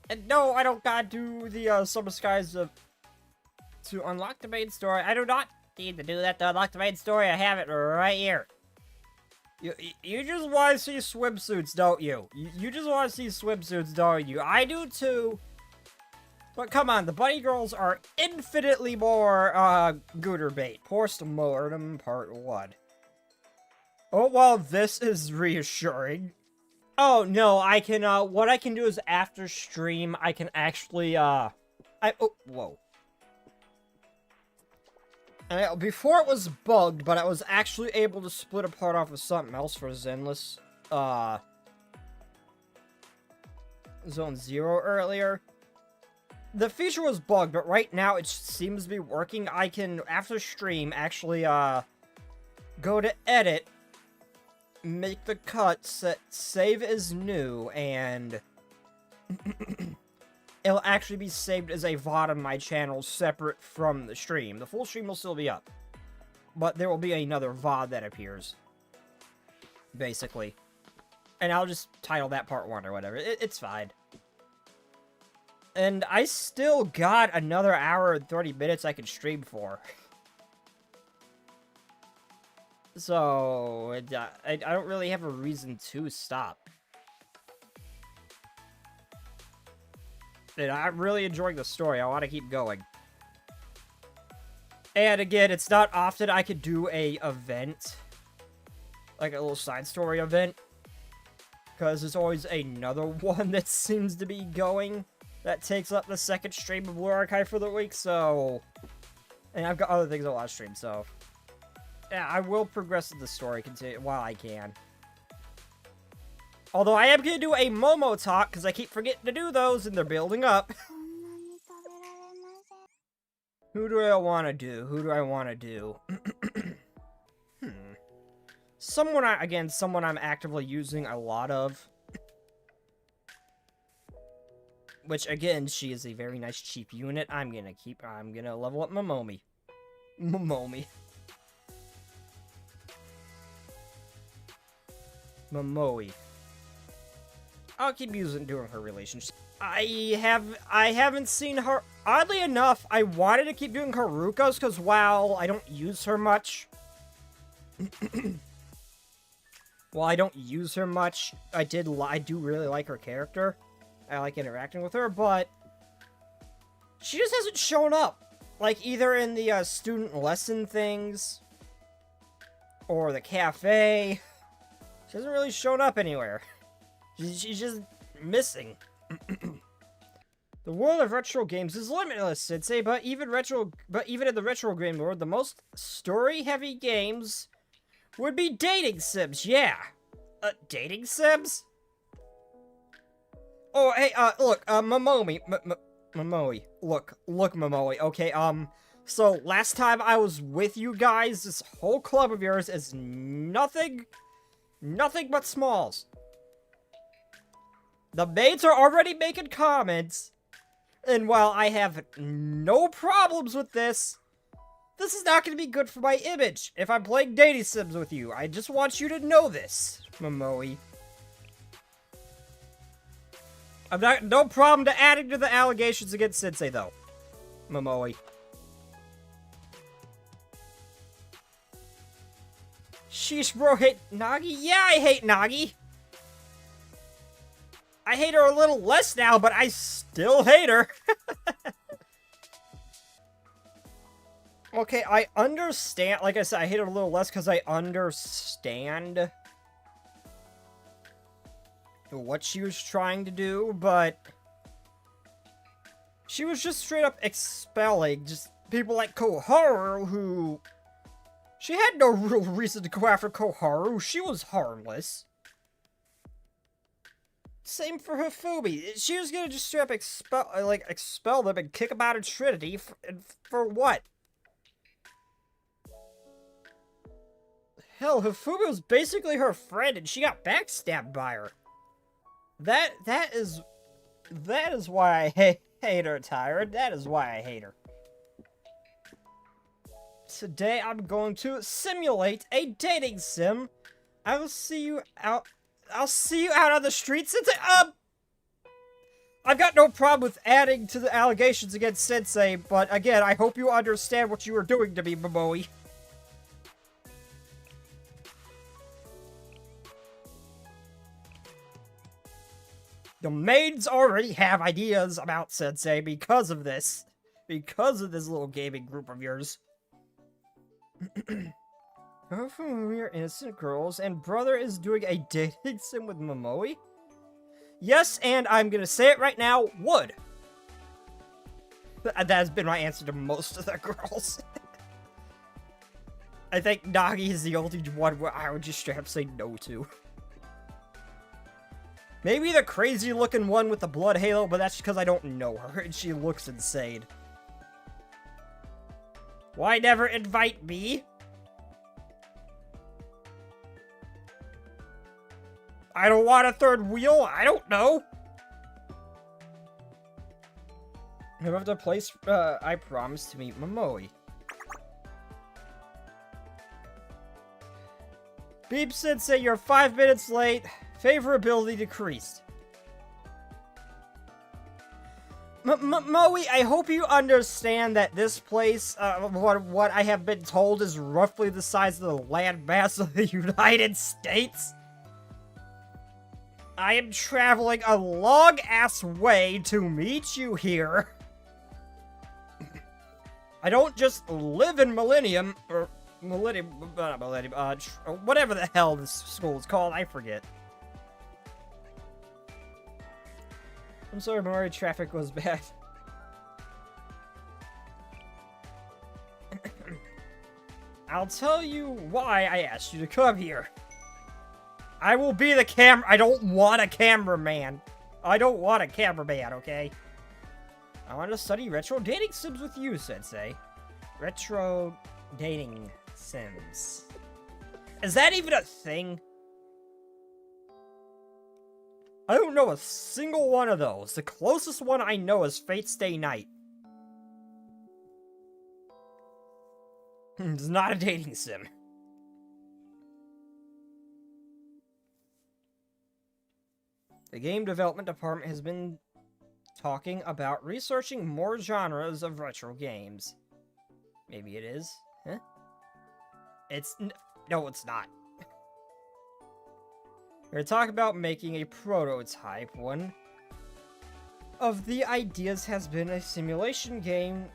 And no, I don't gotta do the Summer Skies to unlock the main story. I do not need to do that to unlock the main story. I have it right here. You just want to see swimsuits, don't you? You just want to see swimsuits, don't you? I do too. But come on, the bunny girls are infinitely more gooder bait. Postmortem Part 1. Oh, well, this is reassuring. Oh, no, I can, what I can do is after stream, I can actually, oh, whoa. Before it was bugged, but I was actually able to split a part off of something else for Zenless, Zone 0 earlier. The feature was bugged, but right now it seems to be working. I can, after stream, actually, go to edit, make the cut, save as new, and it'll actually be saved as a VOD on my channel separate from the stream. The full stream will still be up, but there will be another VOD that appears, basically. And I'll just title that part 1 or whatever. It's fine. And I still got another hour and 30 minutes I can stream for. So, I don't really have a reason to stop. And I'm really enjoying the story. I want to keep going. And again, it's not often I could do a event. Like a little side story event. Because there's always another one that seems to be going. That takes up the second stream of Blue Archive for the week, so... And I've got other things I want to stream, so... Yeah, I will progress the story while I can. Although I am going to do a Momo talk, because I keep forgetting to do those, and they're building up. Who do I want to do? Who do I want to do? Someone I'm actively using a lot of. Which, again, she is a very nice cheap unit. I'm gonna level up MOMOI. MOMOI. I'll keep doing her relationship. I haven't seen her. Oddly enough, I wanted to keep doing Haruka's because while I don't use her much, I do really like her character. I like interacting with her, but she just hasn't shown up. Like, either in the student lesson things, or the cafe. She hasn't really shown up anywhere. She's just missing. The world of retro games is limitless, Sensei, but even in the retro game world, the most story-heavy games would be dating sims, yeah. Dating sims? Oh, hey, look, MOMOI, look, MOMOI, okay, so, last time I was with you guys, this whole club of yours is nothing but smalls. The maids are already making comments, and while I have no problems with this is not going to be good for my image if I'm playing dating sims with you. I just want you to know this, MOMOI. I've got no problem to adding to the allegations against Sensei, though. MOMOI. Sheesh, bro, hate Nagi? Yeah, I hate Nagi! I hate her a little less now, but I still hate her. Okay, I understand. Like I said, I hate her a little less because I understand what she was trying to do, but she was just straight up expelling just people like Koharu, who... She had no real reason to go after Koharu. She was harmless. Same for Hifumi. She was gonna just straight up expel them and kick them out of Trinity for what? Hell, Hifumi was basically her friend and she got backstabbed by her. That is why I hate her, Tyra. That is why I hate her. Today I'm going to simulate a dating sim. I'll see you out on the streets. I've got no problem with adding to the allegations against Sensei, but again, I hope you understand what you are doing to me, MOMOI. The maids already have ideas about Sensei because of this. Because of this little gaming group of yours. Her familiar innocent girls, and brother is doing a dating sim with MOMOI? Yes, and I'm gonna say it right now, would. That has been my answer to most of the girls. I think Nagi is the only one where I would just straight up say no to. Maybe the crazy looking one with the blood halo, but that's because I don't know her and she looks insane. Why never invite me? I don't want a third wheel, I don't know. I have the place I promised to meet MOMOI. Beep Sensei, you're 5 minutes late. Favorability decreased. MOMOI, I hope you understand that this place, what I have been told is roughly the size of the landmass of the United States. I am traveling a long-ass way to meet you here. I don't just live in Millennium, or whatever the hell this school is called, I forget. I'm sorry, Mari, traffic was bad. I'll tell you why I asked you to come here. I will be the I don't want a cameraman. I don't want a cameraman, okay? I want to study retro dating sims with you, Sensei. Retro dating sims. Is that even a thing? I don't know a single one of those. The closest one I know is Fate Stay Night. It's not a dating sim. The game development department has been talking about researching more genres of retro games. Maybe it is. Huh? No, it's not. We're talking about making a prototype. One of the ideas has been a simulation game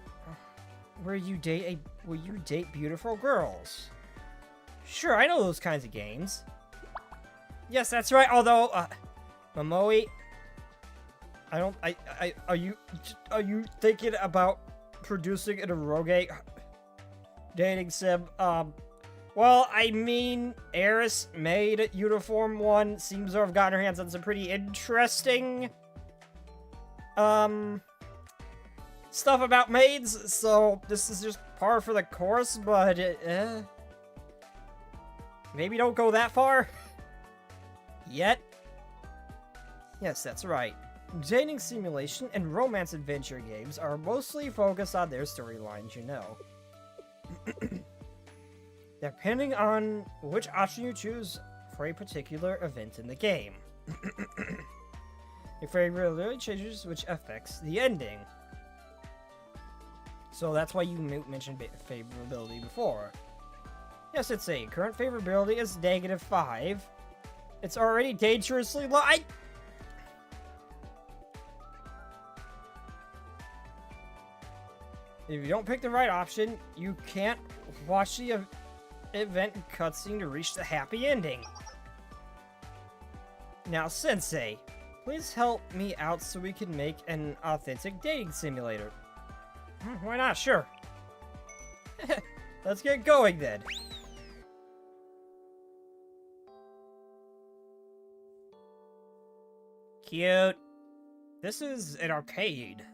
where you date beautiful girls. Sure, I know those kinds of games. Yes, that's right. Although, MOMOI, are you thinking about producing an eroge dating sim? Well, I mean, Eris made Uniform 1 seems to have gotten her hands on some pretty interesting, stuff about maids, so this is just par for the course, but, maybe don't go that far. Yet. Yes, that's right. Dating simulation and romance adventure games are mostly focused on their storylines, you know. Depending on which option you choose for a particular event in the game. Your favorability changes, which affects the ending. So that's why you mentioned favorability before. Yes, it's a current favorability is -5. It's already dangerously low. If you don't pick the right option, you can't watch the event cutscene to reach the happy ending. Now, Sensei, please help me out so we can make an authentic dating simulator. Why not? Sure. Let's get going then. Cute. This is an arcade.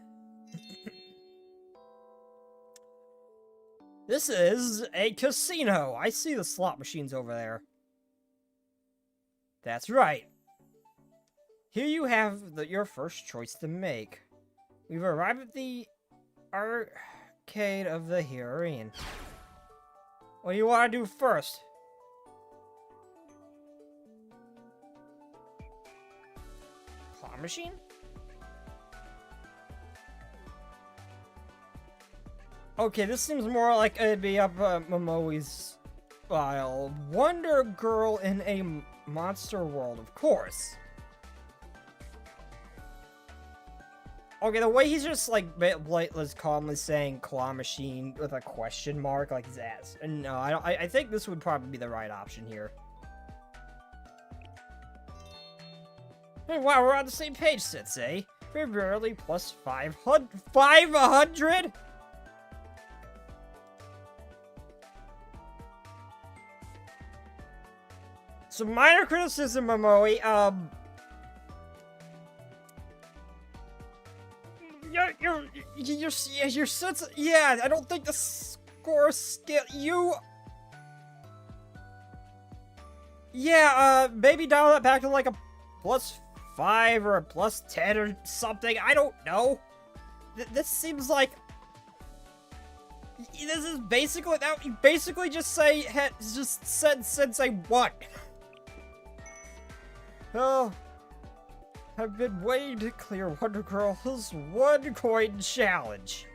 This is a casino. I see the slot machines over there. That's right. Here you have your first choice to make. We've arrived at the arcade of the heroine. What do you want to do first? Claw machine? Okay, this seems more like it'd be up Momoi's style. Wonder Girl in a monster world, of course. Okay, the way he's just like Blateless calmly saying claw machine with a question mark like his ass. And no, I think this would probably be the right option here. Hey, wow, we're on the same page, Sensei. February plus 500? 500? So minor criticism, Momoi, your sense, yeah, I don't think the score skill, yeah, maybe dial that back to like a plus 5 or a plus 10 or something, I don't know. This seems like, this is basically, that you basically just said Sensei what? Oh, I've been waiting to clear Wonder Girl's 1 coin challenge.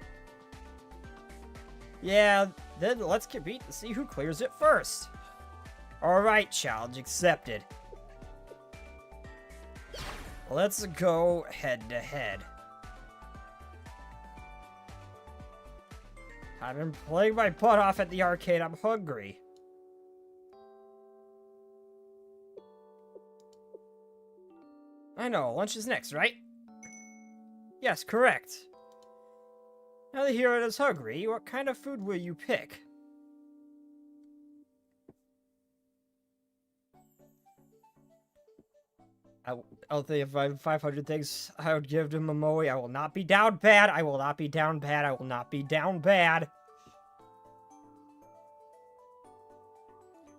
Yeah, then let's compete to see who clears it first. Alright, challenge accepted. Let's go head to head. I've been playing my butt off at the arcade, I'm hungry. I know, lunch is next, right? Yes, correct. Now the hero is hungry, what kind of food will you pick? I'll think if I have 500 things I would give to Momoi. I will not be down bad. I will not be down bad. I will not be down bad.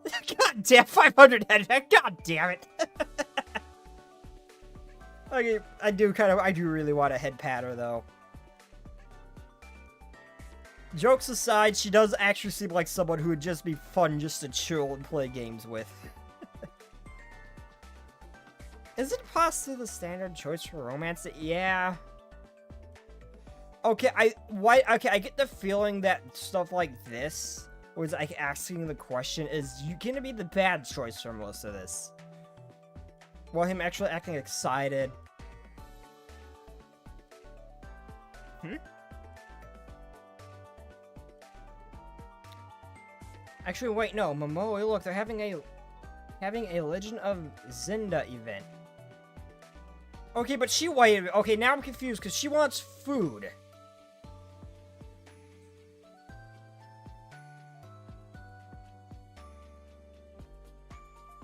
God damn, 500 head. God damn it. Okay, I do really want a head patter though. Jokes aside, she does actually seem like someone who would just be fun just to chill and play games with. Is it possibly the standard choice for romance? Yeah. Okay, I get the feeling that stuff like this, was like asking the question, is you gonna be the bad choice for most of this? While him actually acting excited. Actually, wait, no, Momoi, look, they're having a Legend of Zelda event. Okay, but wait, okay, now I'm confused, because she wants food.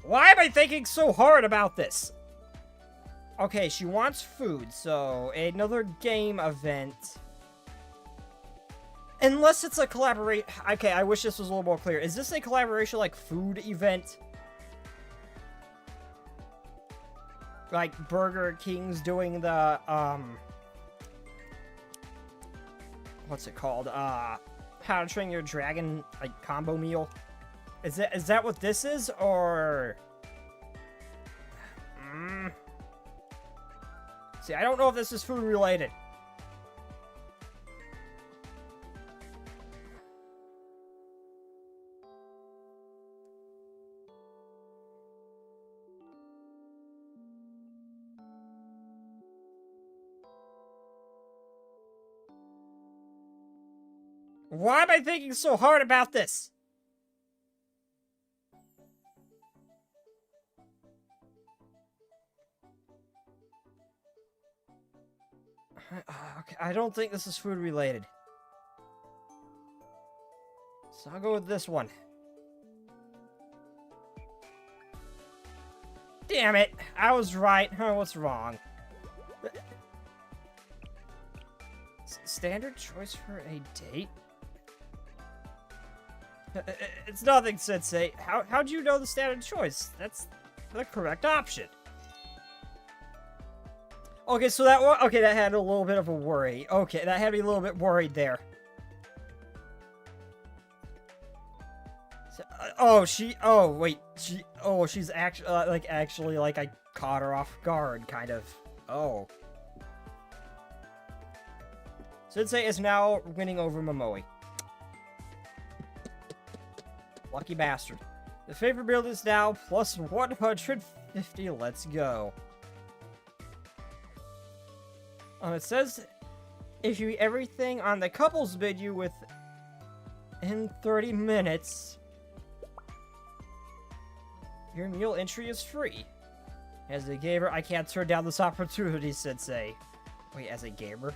Why am I thinking so hard about this? Okay, she wants food, so another game event. Unless it's a collaboration. Okay, I wish this was a little more clear. Is this a collaboration, like, food event? Like, Burger King's doing the, what's it called? How to Train Your Dragon, like, combo meal? Is that what this is, or? See, I don't know if this is food related. Why am I thinking so hard about this? Okay, I don't think this is food related. So I'll go with this one. Damn it! I was right. Huh, what's wrong? Standard choice for a date? It's nothing, Sensei. How'd you know the standard choice? That's the correct option. Okay, so that had a little bit of a worry. Okay, that had me a little bit worried there. So, she's actually, like, I caught her off guard, kind of. Oh. Sensei is now winning over Momoi. Lucky bastard. The favorite build is now plus 150. Let's go. It says if you eat everything on the couples menu within 30 minutes, your meal entry is free. As a gamer, I can't turn down this opportunity, Sensei. Wait, as a gamer?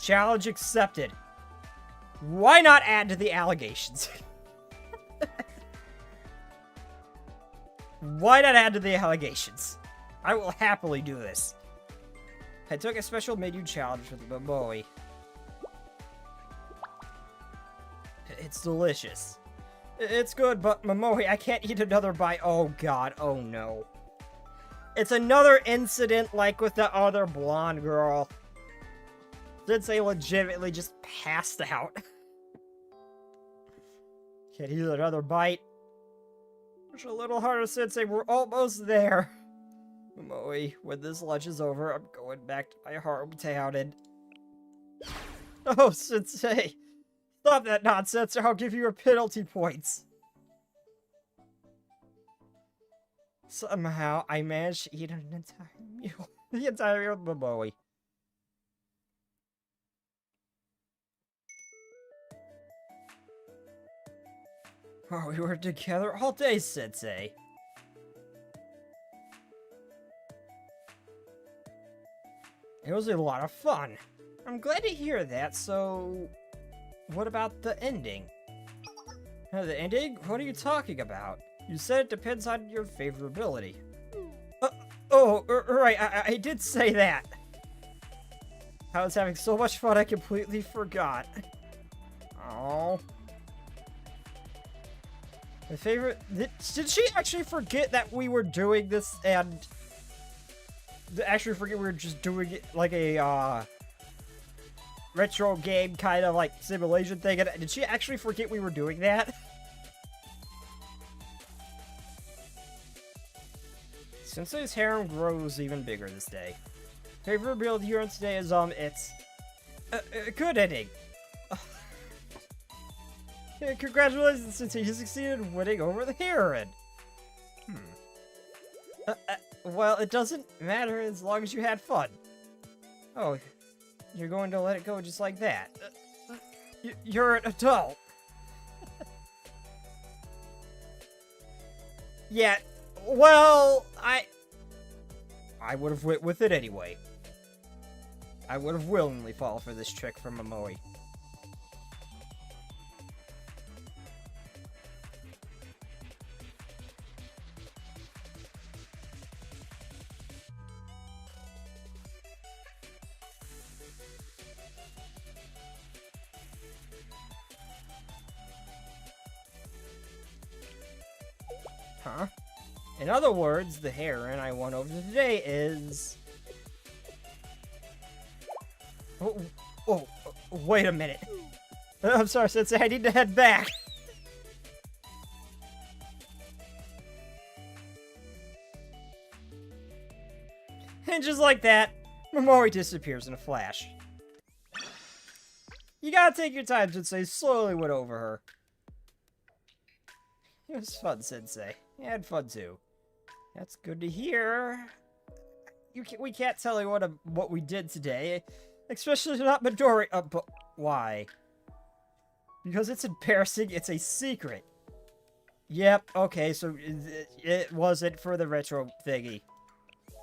Challenge accepted. Why not add to the allegations? Why not add to the allegations? I will happily do this. I took a special menu challenge with MOMOI. It's delicious. It's good, but MOMOI, I can't eat another bite. Oh god, oh no. It's another incident like with the other blonde girl. Sensei legitimately just passed out. Can't eat another bite. Push a little harder, Sensei. We're almost there. MOMOI, when this lunch is over, I'm going back to my hometown and... Oh, Sensei. Stop that nonsense or I'll give you your penalty points. Somehow, I managed to eat an entire meal. The entire meal with MOMOI. Oh, we were together all day, Sensei. It was a lot of fun. I'm glad to hear that, so... What about the ending? The ending? What are you talking about? You said it depends on your favorability. Right, I did say that. I was having so much fun I completely forgot. Oh. My favorite... Did she actually forget that we were doing this and... Actually forget we were just doing it like a, retro game kind of like simulation thing. And did she actually forget we were doing that? Sensei's harem grows even bigger this day. Favorite build here today is, it's... good ending. Yeah, congratulations, Sensei. You succeeded in winning over the heroine. Well, it doesn't matter as long as you had fun. Oh, you're going to let it go just like that. You're an adult. Yeah, well, I would have went with it anyway. I would have willingly fallen for this trick from MOMOI. Huh? In other words, the heroine I won over today is... Oh, wait a minute. I'm sorry, Sensei, I need to head back. And just like that, MOMOI disappears in a flash. You gotta take your time, Sensei. Slowly went over her. It was fun, Sensei. You had fun too. That's good to hear. We can't tell anyone what we did today, especially not Midori. But why? Because it's embarrassing. It's a secret. Yep. Okay. So it wasn't for the retro thingy,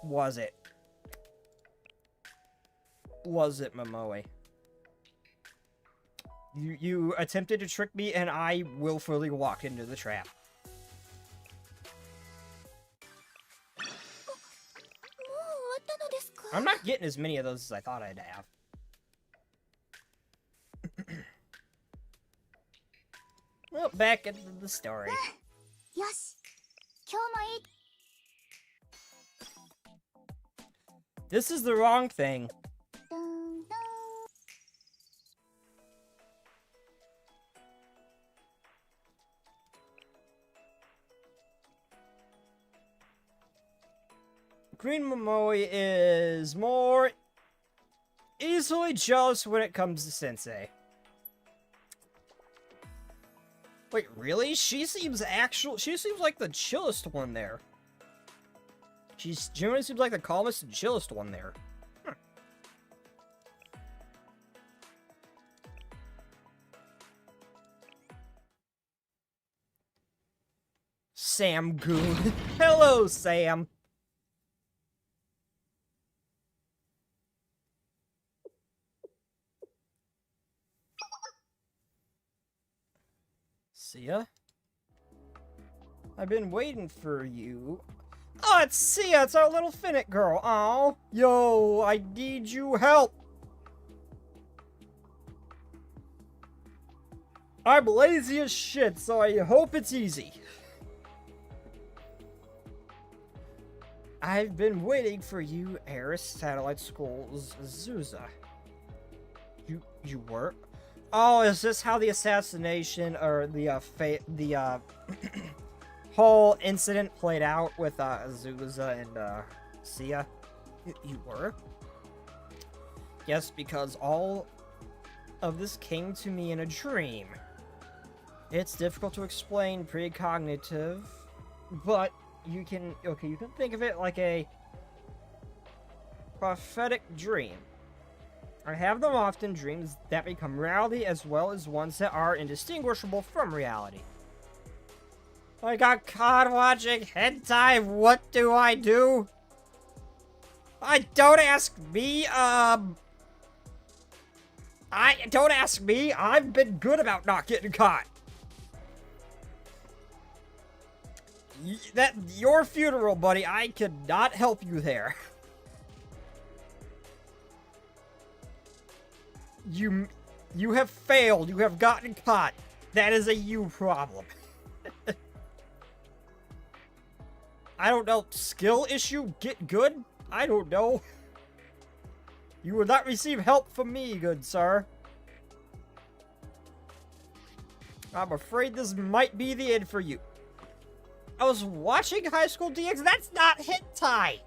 was it? Was it, MOMOI? You attempted to trick me, and I willfully walked into the trap. I'm not getting as many of those as I thought I'd have. Well, back into the story. This is the wrong thing. Green MOMOI is more easily jealous when it comes to Sensei. Wait, really? She seems like the chillest one there. She generally seems like the calmest and chillest one there. Sam Goon. Hello, Sam. Sia? I've been waiting for you. Oh, it's Sia! It's our little Finnick girl. Oh, yo, I need you help. I'm lazy as shit, so I hope it's easy. I've been waiting for you, Eris Satellite School's Zuza. You were? Oh, is this how the assassination or the whole incident played out with Zuza and Sia? You were? Yes, because all of this came to me in a dream. It's difficult to explain precognitive, but you can think of it like a prophetic dream. I have them often, dreams that become reality as well as ones that are indistinguishable from reality. I got caught watching hentai, what do I do? Don't ask me, don't ask me, I've been good about not getting caught. Your funeral, buddy, I could not help you there. You have failed. You have gotten caught. That is a you problem. I don't know. Skill issue? Get good? I don't know. You will not receive help from me, good sir. I'm afraid this might be the end for you. I was watching High School DX. That's not hentai.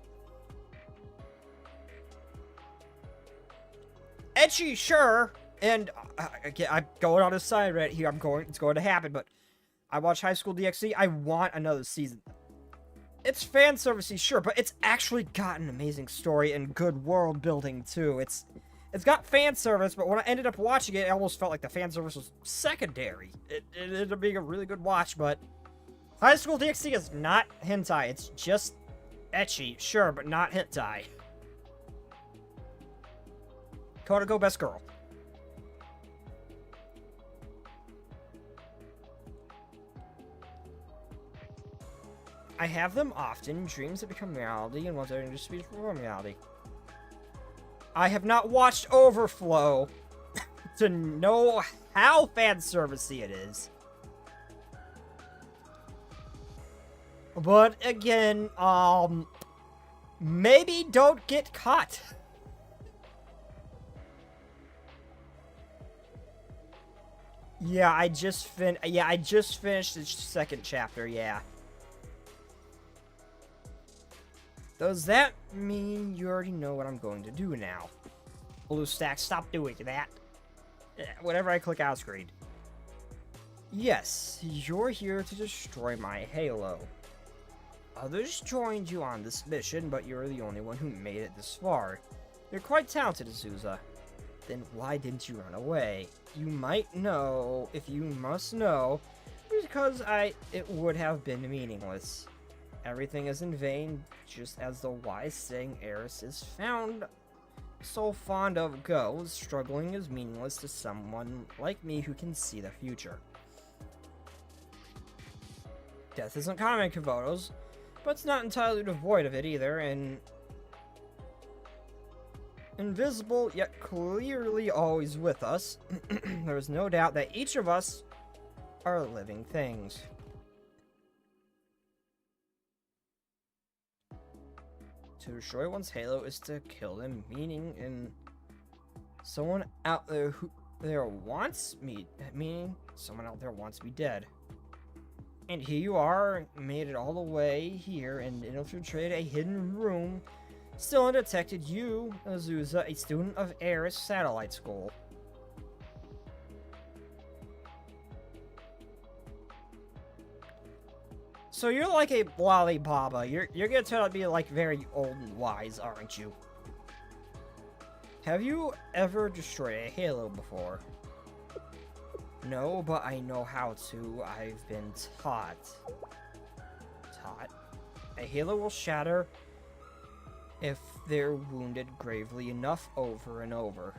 Ecchi, sure, and I'm going on a side right here. It's going to happen, but I watch High School DxD. I want another season. It's fan servicey, sure, but it's actually got an amazing story and good world building too. It's got fan service, but when I ended up watching it, I almost felt like the fan service was secondary. It ended up being a really good watch, but High School DxD is not hentai. It's just ecchi, sure, but not hentai. Go best girl. I have them often, dreams that become reality, and ones that are just speech from reality. I have not watched Overflow to know how fan servicey it is. But again, maybe don't get caught. Yeah, I just finished the second chapter, yeah. Does that mean you already know what I'm going to do now? BlueStack, stop doing that. Whenever I click out screen. Yes, you're here to destroy my Halo. Others joined you on this mission, but you're the only one who made it this far. You're quite talented, Azusa. Then why didn't you run away? You might know, if you must know, because it would have been meaningless. Everything is in vain, just as the wise saying Eris is found so fond of goes, struggling is meaningless to someone like me who can see the future. Death isn't common in Kavotos, but it's not entirely devoid of it either, and invisible, yet clearly always with us, there is no doubt that each of us are living things. To destroy one's Halo is to kill them, meaning someone out there wants me dead. And here you are, made it all the way here and infiltrated a hidden room. Still undetected, you, Azusa, a student of Eris Satellite School. So you're like a lollipapa. You're gonna turn out to be like very old and wise, aren't you? Have you ever destroyed a halo before? No, but I know how to. I've been taught. Taught? A halo will shatter if they're wounded gravely enough over and over.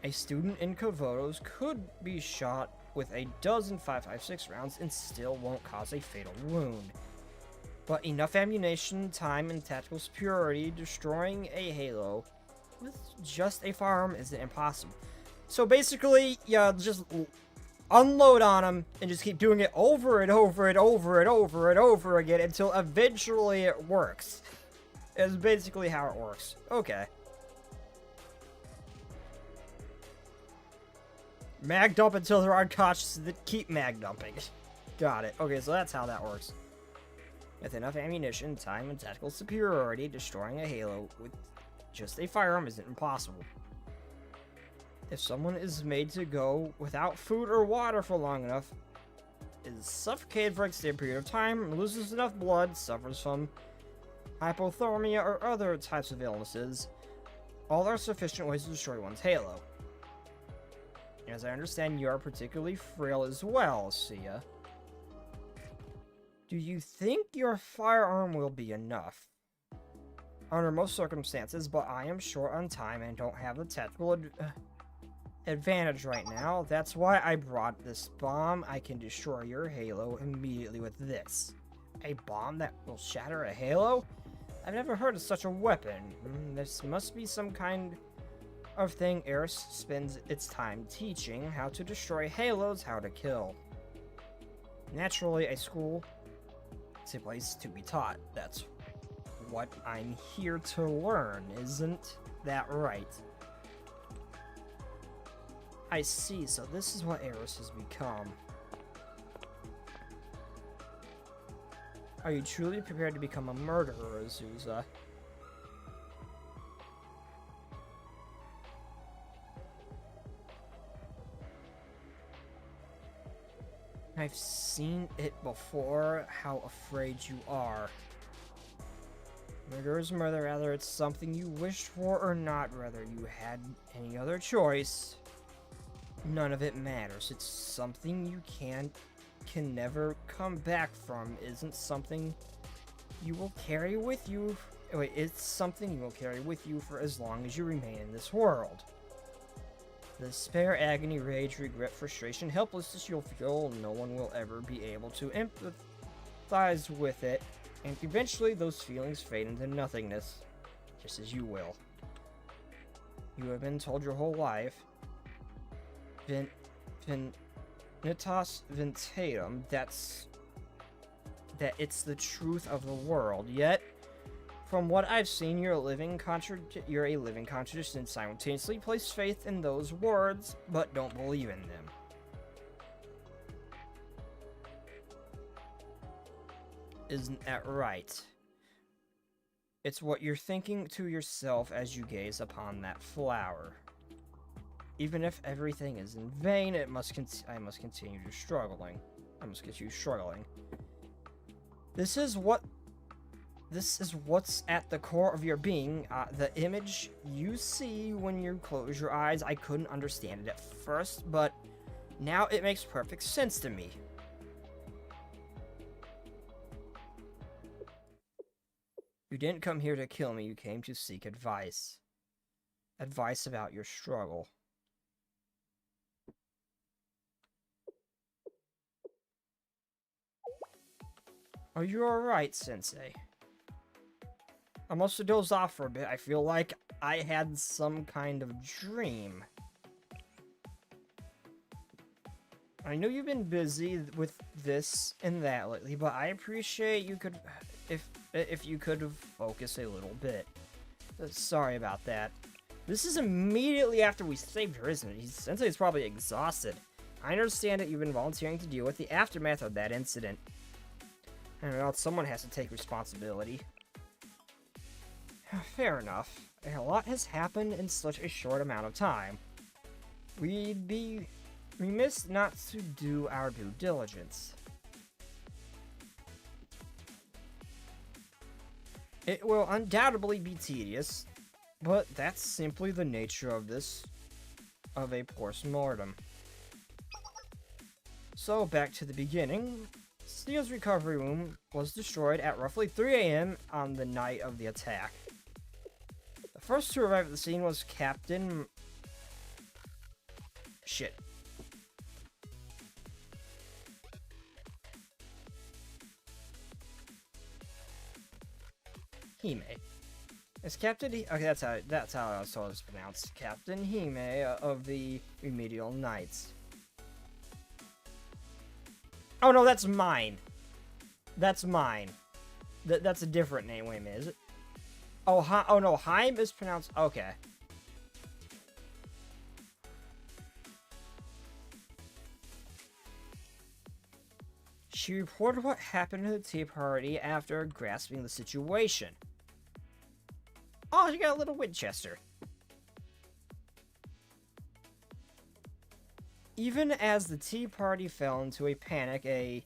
A student in Kovotos could be shot with a dozen 5.56 rounds and still won't cause a fatal wound. But enough ammunition, time, and tactical superiority, destroying a halo with just a firearm isn't impossible. So basically, yeah, just unload on them and just keep doing it over and over and over and over and over again until eventually it works. It's basically how it works. Okay. Mag dump until they're unconscious, then keep mag dumping. Got it. Okay, so that's how that works. With enough ammunition, time, and tactical superiority, destroying a halo with just a firearm isn't impossible. If someone is made to go without food or water for long enough, is suffocated for an extended period of time, loses enough blood, suffers from hypothermia or other types of illnesses, all are sufficient ways to destroy one's halo. As I understand, you are particularly frail as well, Sia. Do you think your firearm will be enough? Under most circumstances, but I am short on time and don't have the tactical advantage right now. That's why I brought this bomb. I can destroy your halo immediately with this. A bomb that will shatter a halo? I've never heard of such a weapon. This must be some kind of thing Eris spends its time teaching: how to destroy halos, how to kill. Naturally, a school is a place to be taught. That's what I'm here to learn, isn't that right? I see, so this is what Eris has become. Are you truly prepared to become a murderer, Azusa? I've seen it before, how afraid you are. Murder is murder, whether it's something you wished for or not, whether you had any other choice. None of it matters. It's something you can never come back from. Isn't something you will carry with you. Wait, it's something you will carry with you for as long as you remain in this world. Despair, agony, rage, regret, frustration, helplessness you'll feel, no one will ever be able to empathize with it, and eventually those feelings fade into nothingness, just as you will. You have been told your whole life, Vanitas Ventatum, that it's the truth of the world, yet from what I've seen, you're a living contradiction. Simultaneously place faith in those words, but don't believe in them. Isn't that right? It's what you're thinking to yourself as you gaze upon that flower. Even if everything is in vain, I must continue struggling. This is what's at the core of your being. The image you see when you close your eyes. I couldn't understand it at first, but now it makes perfect sense to me. You didn't come here to kill me, you came to seek advice. Advice about your struggle. Are you alright, Sensei? I must have dozed off for a bit. I feel like I had some kind of dream. I know you've been busy with this and that lately, but I appreciate you could, if you could focus a little bit. Sorry about that. This is immediately after we saved her, isn't it? Sensei is probably exhausted. I understand that you've been volunteering to deal with the aftermath of that incident. And well, someone has to take responsibility. Fair enough. A lot has happened in such a short amount of time. We'd be remiss not to do our due diligence. It will undoubtedly be tedious, but that's simply the nature of a post-mortem. So, back to the beginning. Steel's recovery room was destroyed at roughly 3 a.m. on the night of the attack. The first to arrive at the scene was Captain... Shit. Hime. It's Captain okay, that's how I was told it's pronounced. Captain Hime of the Remedial Knights. Oh no, that's mine. That's mine. That's a different name. Wait a minute, is it? Oh, oh no, Heim is pronounced... Okay. She reported what happened to the tea party after grasping the situation. Oh, she got a little Winchester. Even as the tea party fell into a panic, the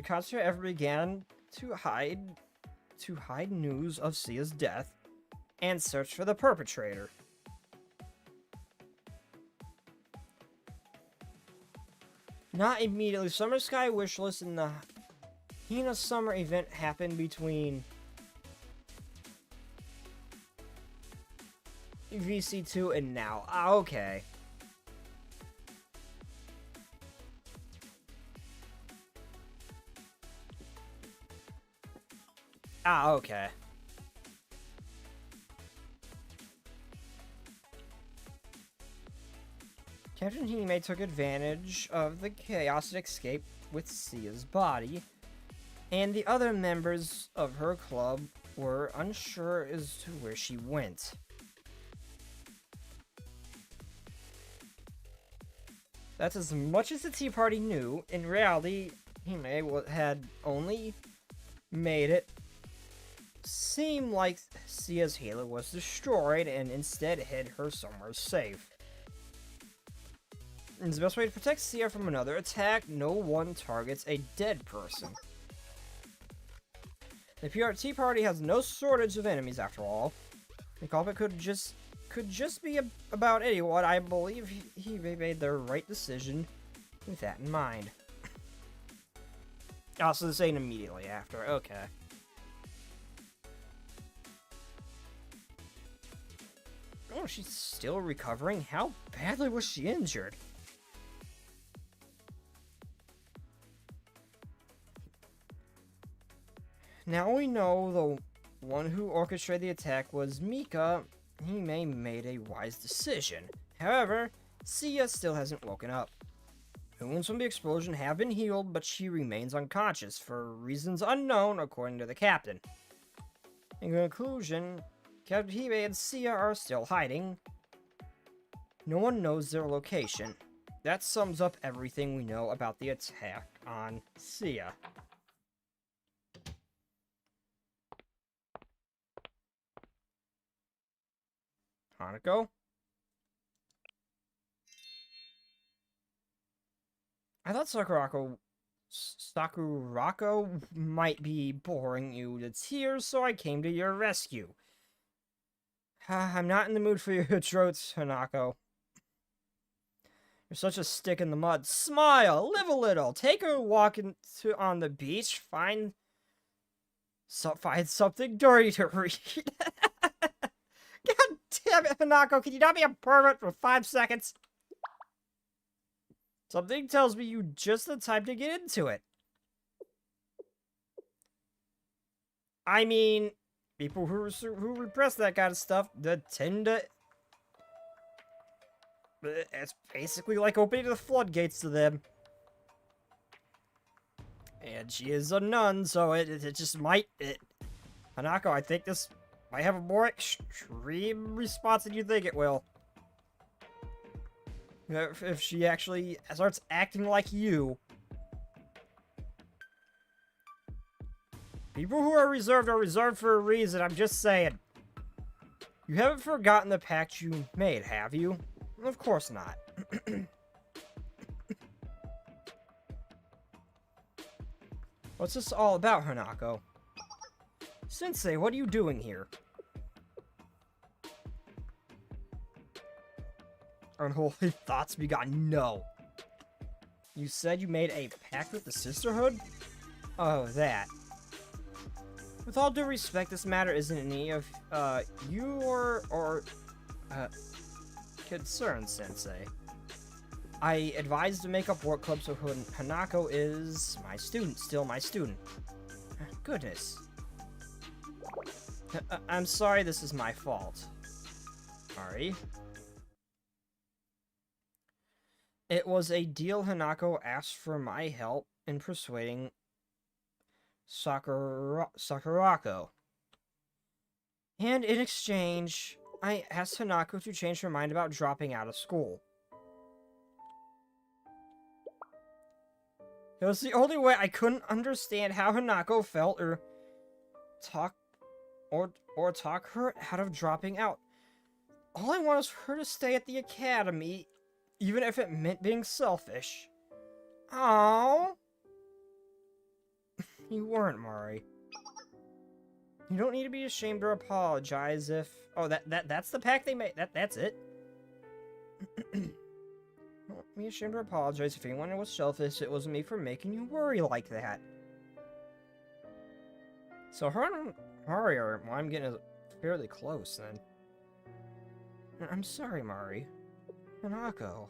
concert ever began to hide news of Sia's death and search for the perpetrator. Not immediately. Summer Sky Wishlist and the Hina Summer event happened between VC2 and now. Ah, okay. Ah, okay. Captain Hime took advantage of the chaos and escaped with Sia's body, and the other members of her club were unsure as to where she went. That's as much as the Tea Party knew. In reality, Hime had only made it seem like Sia's halo was destroyed and instead hid her somewhere safe. It's the best way to protect Sia from another attack. No one targets a dead person. The Tea Party has no shortage of enemies after all. The culprit could just be about anyone. I believe he made the right decision with that in mind. Also, this ain't immediately after. Okay. Oh, she's still recovering? How badly was she injured? Now we know the one who orchestrated the attack was Mika. Hime made a wise decision. However, Sia still hasn't woken up. The wounds from the explosion have been healed, but she remains unconscious for reasons unknown, according to the captain. In conclusion, Captain Hime and Sia are still hiding. No one knows their location. That sums up everything we know about the attack on Sia. Hanako? I thought Sakurako might be boring you to tears, so I came to your rescue. I'm not in the mood for your throats, Hanako. You're such a stick in the mud. Smile! Live a little! Take a walk on the beach. Find something dirty to read. God damn it, Hanako, can you not be a pervert for 5 seconds? Something tells me you just the type to get into it. I mean, people who repress that kind of stuff, they tend to... It's basically like opening the floodgates to them. And she is a nun, so it just might... Hanako, I think this... might have a more extreme response than you think it will. If she actually starts acting like you. People who are reserved for a reason, I'm just saying. You haven't forgotten the pact you made, have you? Of course not. What's this all about, Hanako? Sensei, what are you doing here? Unholy thoughts begun. No. You said you made a pact with the Sisterhood? Oh, that. With all due respect, this matter isn't any of your concern, Sensei. I advised the Makeup Work Club, so Hanako is my student, still my student. Goodness. I'm sorry this is my fault. Sorry. It was a deal. Hanako asked for my help in persuading Sakurako. And in exchange, I asked Hanako to change her mind about dropping out of school. It was the only way. I couldn't understand how Hanako felt or talk her out of dropping out. All I want is her to stay at the academy, even if it meant being selfish. Aww. You weren't, Mari. You don't need to be ashamed or apologize if... Oh, that's the pact they made. That's it. Don't be ashamed or apologize if anyone was selfish. It wasn't me for making you worry like that. So her and Mari are... Well, I'm getting fairly close, then. I'm sorry, Mari. Hanako.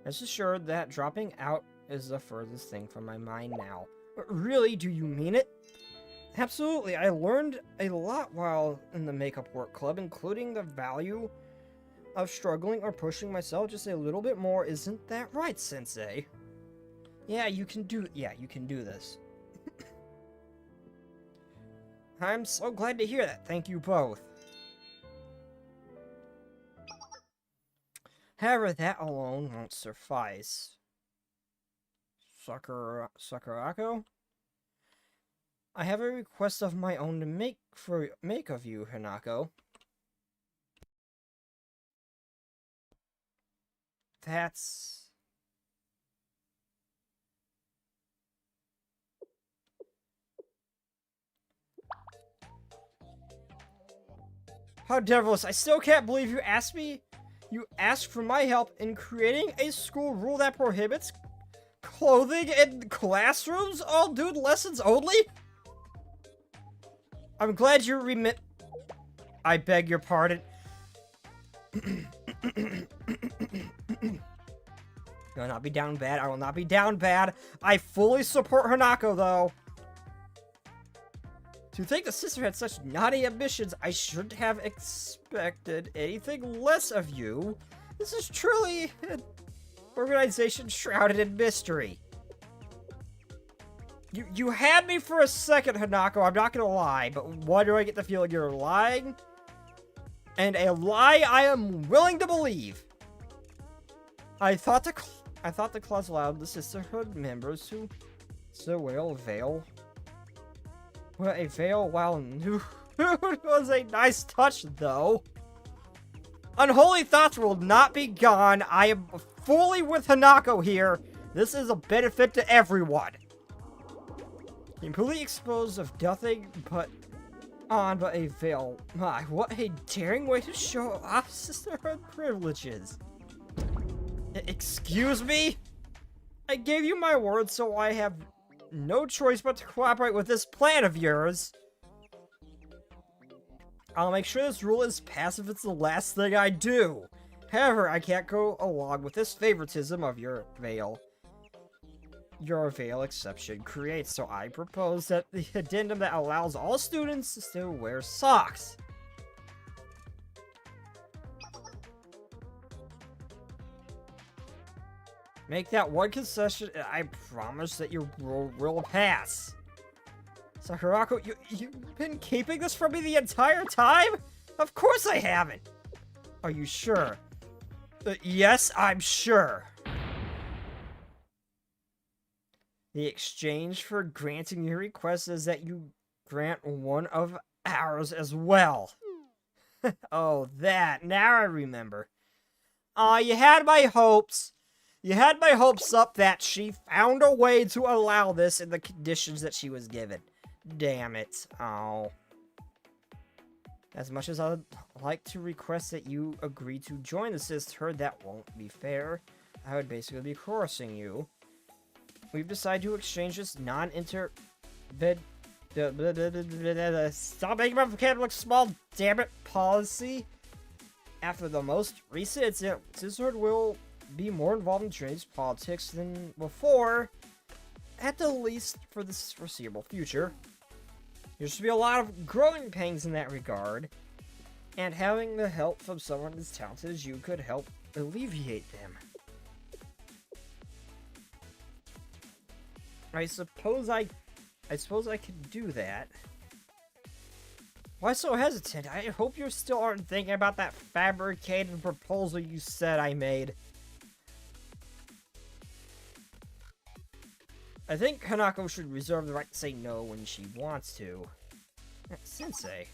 Rest assured that dropping out is the furthest thing from my mind now. Really? Do you mean it? Absolutely. I learned a lot while in the Makeup Work Club, including the value of struggling or pushing myself just a little bit more. Isn't that right, Sensei? Yeah, you can do this. I'm so glad to hear that. Thank you both. However, that alone won't suffice. Sakurako? I have a request of my own to make of you, Hanako. That's... How devilish. I still can't believe you asked me. You asked for my help in creating a school rule that prohibits clothing in classrooms? All dude lessons only? I'm glad you remit. I beg your pardon. I will not be down bad. I will not be down bad. I fully support Hanako, though. To think the sister had such naughty ambitions, I shouldn't have expected anything less of you. This is truly an organization shrouded in mystery. You had me for a second, Hanako, I'm not gonna lie, but why do I get the feeling you're lying? And a lie I am willing to believe. I thought the clause allowed the Sisterhood members to wear a veil. Well, a veil while nude was a nice touch, though. Unholy thoughts will not be gone. I am fully with Hanako here. This is a benefit to everyone. Completely exposed of nothing but a veil. My, what a daring way to show off Sisterhood privileges. Excuse me? I gave you my word, so I have no choice but to cooperate with this plan of yours. I'll make sure this rule is passed if it's the last thing I do. However, I can't go along with this favoritism of your veil exception creates, so I propose that the addendum that allows all students to still wear socks. Make that one concession, and I promise that your rule will pass. Sakurako, you've been keeping this from me the entire time? Of course I haven't. Are you sure? Yes, I'm sure. The exchange for granting your request is that you grant one of ours as well. Oh, that. Now I remember. Aw, you had my hopes. You had my hopes up that she found a way to allow this in the conditions that she was given. Damn it. Oh. As much as I'd like to request that you agree to join the sisterhood, that won't be fair. I would basically be coercing you. We've decided to exchange this non-inter... Stop making my vocabulary look small, damn it, policy. After the most recent incident, sisterhood will be more involved in Trinity's politics than before, at the least for the foreseeable future. There should be a lot of growing pains in that regard, and having the help from someone as talented as you could help alleviate them. I suppose I could do that. Why so hesitant? I hope you still aren't thinking about that fabricated proposal you said I made. I think Hanako should reserve the right to say no when she wants to. Sensei.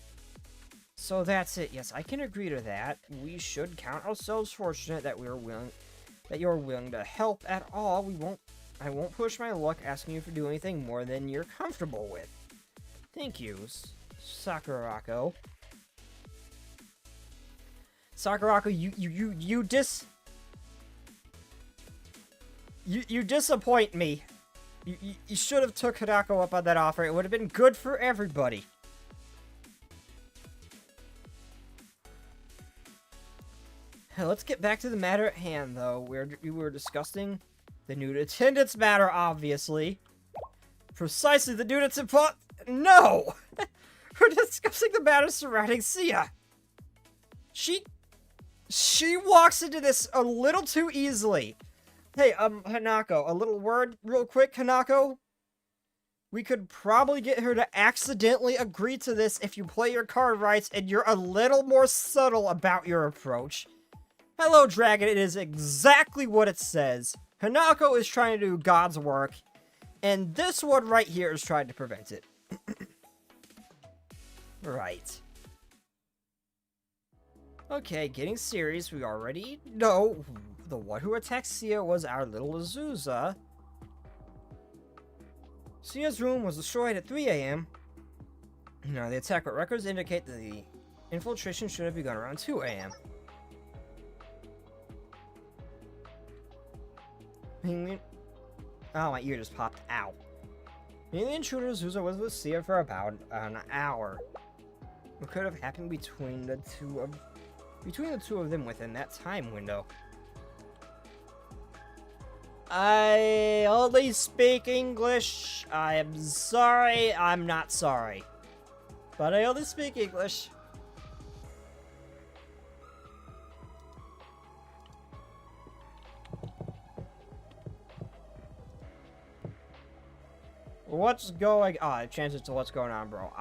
So that's it. Yes, I can agree to that. We should count ourselves fortunate that you're willing to help at all. I won't push my luck asking you to do anything more than you're comfortable with. Thank you, Sakurako. Sakurako, you disappoint me. You should have took Hanako up on that offer. It would have been good for everybody. Let's get back to the matter at hand, though. We were discussing the nude attendance matter, obviously. Precisely, the nude attendance... No! We're discussing the matter surrounding Sia. She walks into this a little too easily. Hey, Hanako, a little word real quick, Hanako? We could probably get her to accidentally agree to this if you play your card right and you're a little more subtle about your approach. Hello, Dragon, it is exactly what it says. Hanako is trying to do God's work, and this one right here is trying to prevent it. Right. Okay, getting serious, we already know the one who attacked Sia was our little Azusa. Sia's room was destroyed at 3 a.m. Now, the attack records indicate that the infiltration should have begun around 2 a.m. Oh, my ear just popped out. The intruder Azusa was with Sia for about an hour. What could have happened between the two of them within that time window? I only speak English. I am sorry. I'm not sorry. But I only speak English. What's going on? I've changed it to what's going on, bro.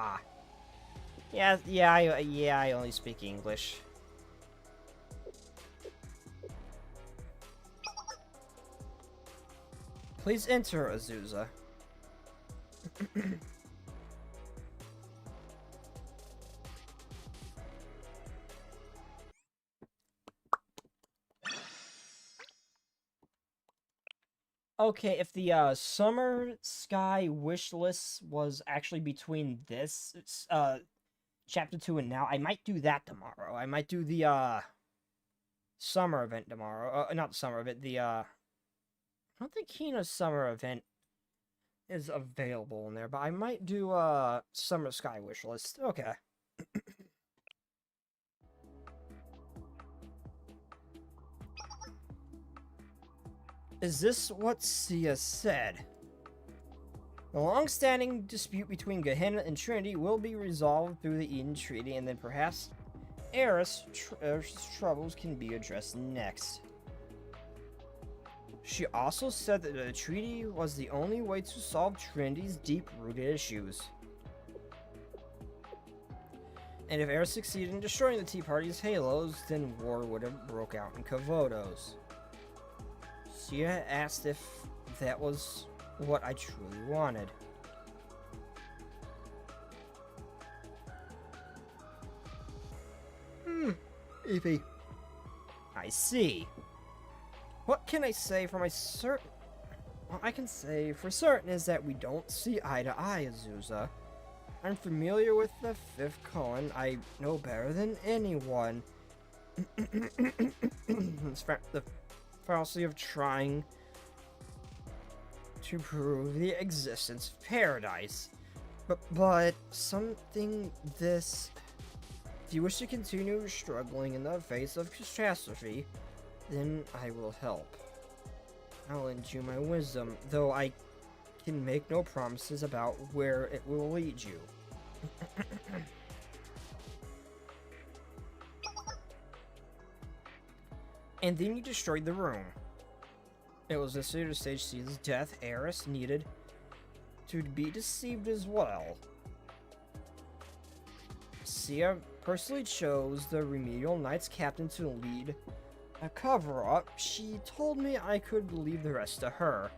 Yeah, I only speak English. Please enter, Azusa. Okay, if the summer sky wish list was actually between this chapter 2 and now, I might do that tomorrow. I might do the summer event tomorrow. Not the summer event, I don't think Hina's summer event is available in there, but I might do summer sky wish list. Okay. Is this what Sia said? The long-standing dispute between Gehenna and Trinity will be resolved through the Eden Treaty, and then perhaps Eris' troubles can be addressed next. She also said that the treaty was the only way to solve Trinity's deep-rooted issues. And if Eris succeeded in destroying the Tea Party's halos, then war would have broke out in Kavotos. Sia asked if that was what I truly wanted. EP. I see. What can I say for my certain... What I can say for certain is that we don't see eye to eye, Azusa. I'm familiar with the fifth colon. I know better than anyone. The fallacy of trying to prove the existence of paradise. But something this... If you wish to continue struggling in the face of catastrophe, then I will help. I'll lend you my wisdom, though I can make no promises about where it will lead you. And then you destroyed the room. It was necessary to stage Sia's death. Eris needed to be deceived as well. Sia personally chose the Remedial Knights captain to lead a cover-up. She told me I could leave the rest to her.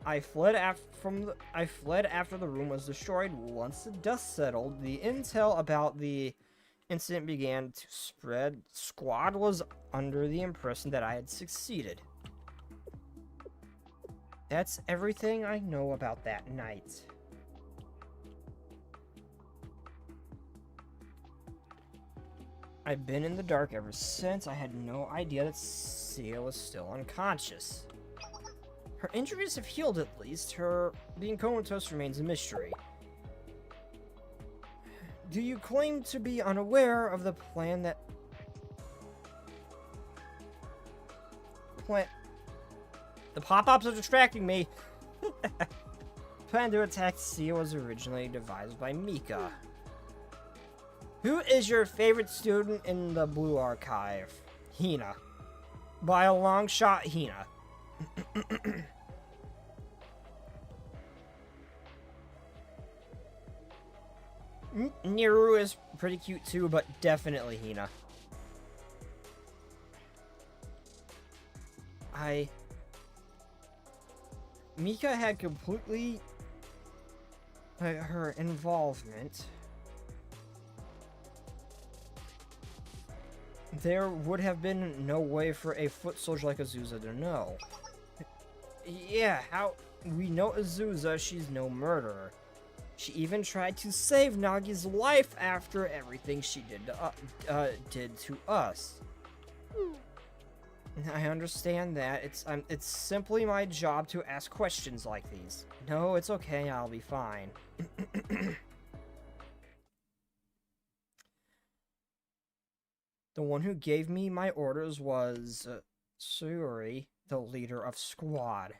I fled after the room was destroyed. Once the dust settled, the intel about the incident began to spread. Squad was under the impression that I had succeeded. That's everything I know about that night. I've been in the dark ever since. I had no idea that Sia was still unconscious. Her injuries have healed at least. Her being comatose remains a mystery. Do you claim to be unaware of the plan that... The pop-ups are distracting me! Plan to attack Sia was originally devised by Mika. Who is your favorite student in the Blue Archive? Hina. By a long shot, Hina. Niru is pretty cute too, but definitely Hina. Mika had completely... her involvement. There would have been no way for a foot soldier like Azusa to know. Yeah, how... We know Azusa, she's no murderer. She even tried to save Nagi's life after everything she did to us. I understand that. It's simply my job to ask questions like these. No, it's okay, I'll be fine. The one who gave me my orders was Suri, the leader of Squad.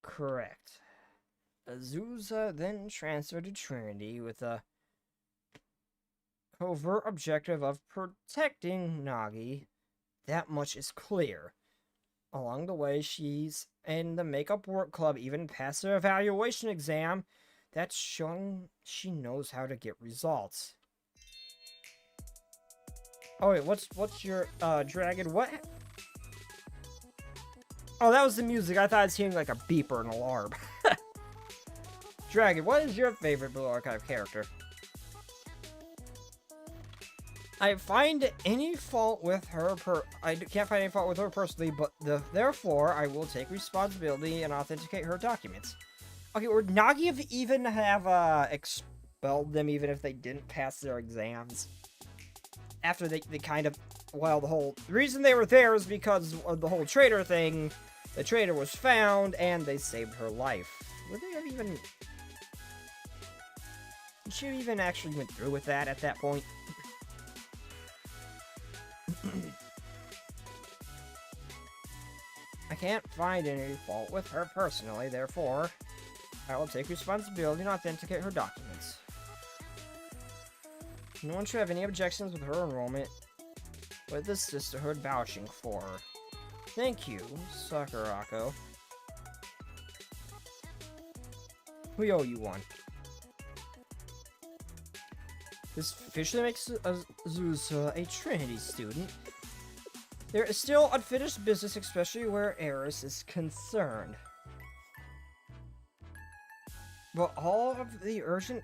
Correct. Azusa then transferred to Trinity with a covert objective of protecting Nagi. That much is clear. Along the way, she's in the Makeup Work Club, even passed her evaluation exam. That's showing she knows how to get results. Oh wait, what's your dragon? What? Oh, that was the music. I thought I was hearing like a beep or an alarm. Dragon, what is your favorite Blue Archive character? I find any fault with her I can't find any fault with her personally, but therefore I will take responsibility and authenticate her documents. Okay, would Nagi even have expelled them even if they didn't pass their exams? After they kind of, well, the reason they were there is because of the whole traitor thing. The traitor was found and they saved her life. Would they have even... Did she even actually went through with that at that point? I can't find any fault with her personally, therefore I will take responsibility and authenticate her documents. No one should have any objections with her enrollment, with the sisterhood vouching for her. Thank you, Sakurako. We owe you one. This officially makes Azusa a Trinity student. There is still unfinished business, especially where Eris is concerned. But all of the urgent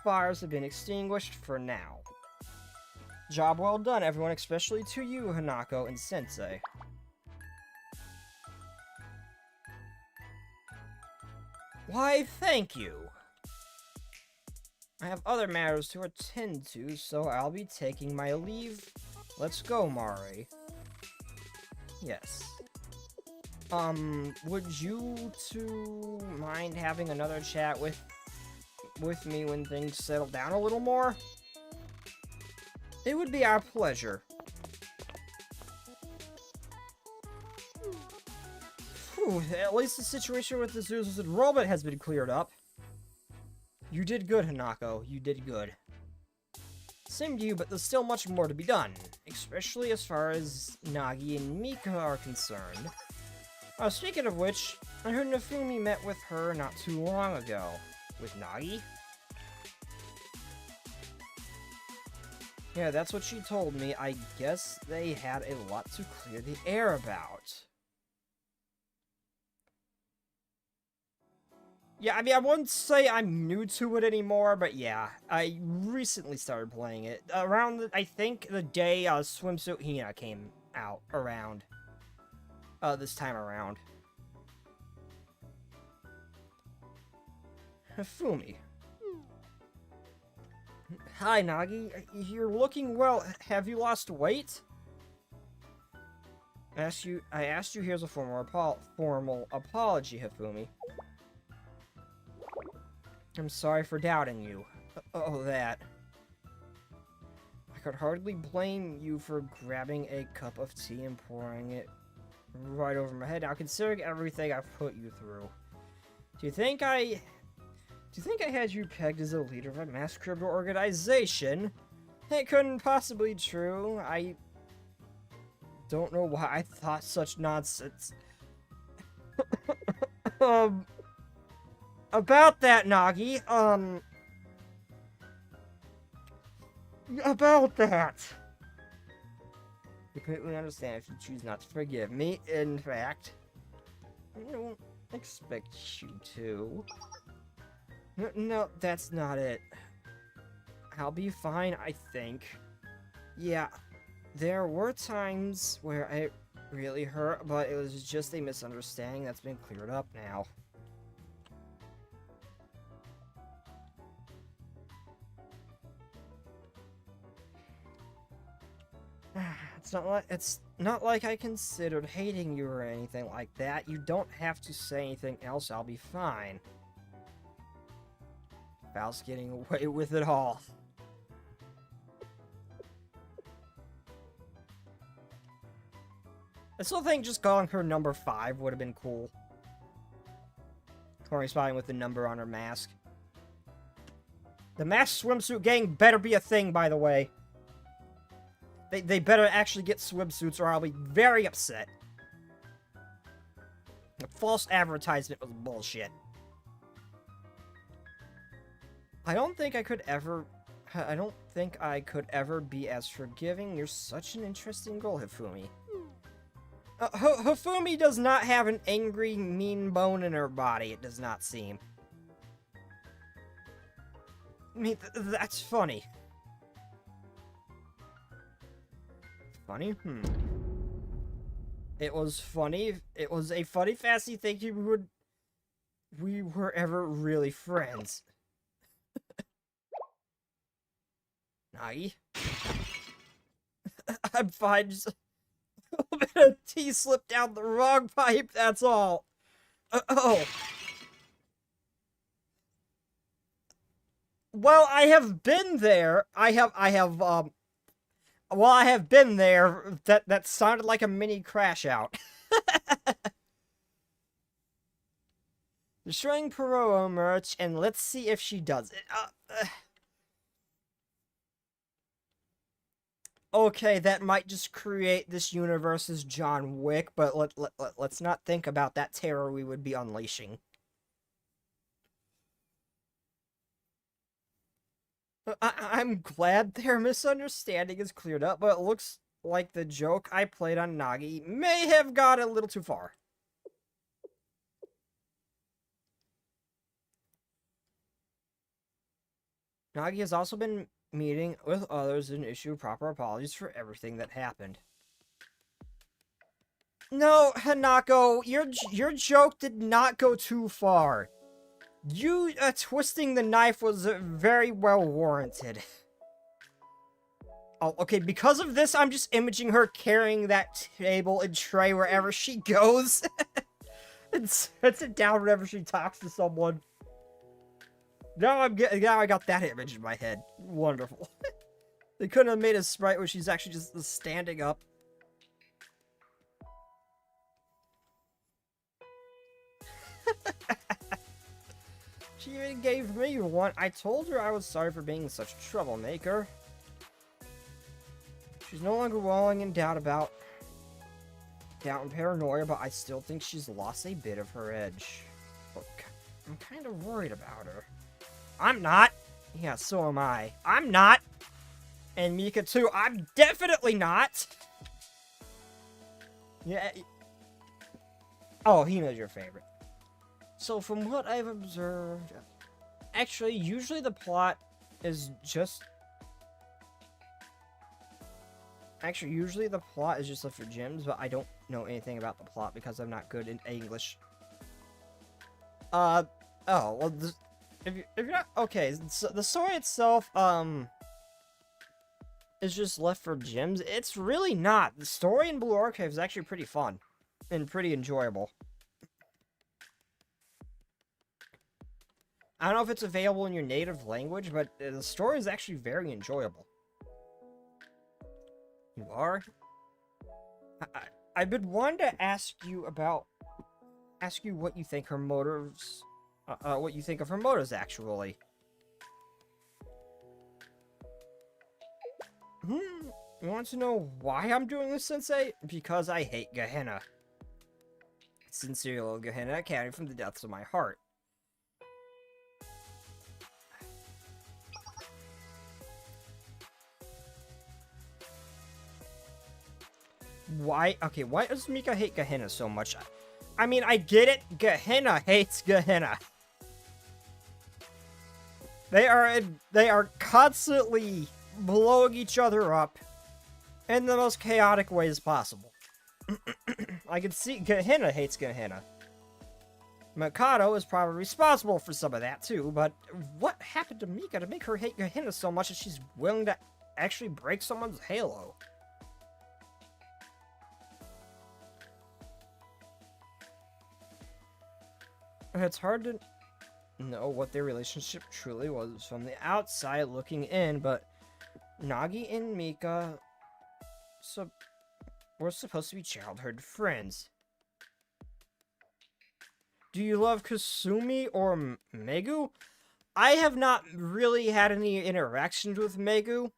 fires have been extinguished for now. Job well done, everyone, especially to you, Hanako and Sensei. Why, thank you. I have other matters to attend to, so I'll be taking my leave. Let's go, Mari. Yes. Would you two mind having another chat with me when things settle down a little more? It would be our pleasure. Whew, at least the situation with the Zeus and robot has been cleared up. You did good, Hanako. You did good. Same to you, but there's still much more to be done, especially as far as Nagi and Mika are concerned. Speaking of which, I heard Nafumi met with her not too long ago. With Nagi? Yeah, that's what she told me. I guess they had a lot to clear the air about. Yeah, I mean, I wouldn't say I'm new to it anymore, but yeah, I recently started playing it. Around, I think, the day Swimsuit Hina came out around. This time around. Fumi. Hi, Nagi. You're looking well. Have you lost weight? I asked you here's a formal apology, Hifumi. I'm sorry for doubting you. Oh, that. I could hardly blame you for grabbing a cup of tea and pouring it right over my head. Now, considering everything I've put you through, do you think I had you pegged as a leader of a mass criminal organization? It couldn't possibly be true. I don't know why I thought such nonsense. About that, Nagi, about that. I completely understand if you choose not to forgive me. In fact, I don't expect you to. No, that's not it. I'll be fine, I think. Yeah, there were times where it really hurt, but it was just a misunderstanding that's been cleared up now. It's not like I considered hating you or anything like that. You don't have to say anything else. I'll be fine. Val's getting away with it all. I still think just calling her number 5 would have been cool. Corresponding with the number on her mask. The masked swimsuit gang better be a thing, by the way. They better actually get swimsuits or I'll be very upset. The false advertisement was bullshit. I don't think I could ever be as forgiving. You're such an interesting girl, Hifumi. Hifumi does not have an angry, mean bone in her body, it does not seem. I mean, that's funny. Funny? It was funny. It was a funny, fancy thinking we were ever really friends. Nagi? I'm fine, just a little bit of tea slipped down the wrong pipe, that's all. Oh. Well, I have been there. I have been there. That sounded like a mini crash out. Destroying Perot merch, and let's see if she does it. Okay, that might just create this universe as John Wick, but let's not think about that terror we would be unleashing. I'm glad their misunderstanding is cleared up, but it looks like the joke I played on Nagi may have gone a little too far. Nagi has also been meeting with others and issue proper apologies for everything that happened. No, Hanako, your joke did not go too far. You twisting the knife was very well warranted. Oh, okay, because of this, I'm just imaging her carrying that table and tray wherever she goes. And sets it down whenever she talks to someone. Now I got that image in my head. Wonderful. They couldn't have made a sprite where she's actually just standing up. She even gave me one. I told her I was sorry for being such a troublemaker. She's no longer walling in doubt and paranoia, but I still think she's lost a bit of her edge. Look, I'm kind of worried about her. I'm not. Yeah, so am I. I'm not. And Mika too. I'm definitely not. Yeah. Oh, Hina's your favorite. So from what I've observed, actually, usually the plot is just... Actually, usually the plot is just left for gyms, but I don't know anything about the plot because I'm not good in English. Oh, well, if you're not... Okay, so the story itself, is just left for gyms. It's really not. The story in Blue Archive is actually pretty fun and pretty enjoyable. I don't know if it's available in your native language, but the story is actually very enjoyable. You are? I've been wanting to ask you what you think her motives, what you think of her motives, actually. You want to know why I'm doing this, Sensei? Because I hate Gehenna. Sincerely, little Gehenna, counting from the depths of my heart. Why? Okay, why does Mika hate Gehenna so much? I mean, I get it. Gehenna hates Gehenna. They are constantly blowing each other up in the most chaotic ways possible. I can see Gehenna hates Gehenna. Mikado is probably responsible for some of that too, but what happened to Mika to make her hate Gehenna so much that she's willing to actually break someone's halo? It's hard to know what their relationship truly was from the outside looking in, but Nagi and Mika were supposed to be childhood friends. Do you love Kasumi or Megu? I have not really had any interactions with Megu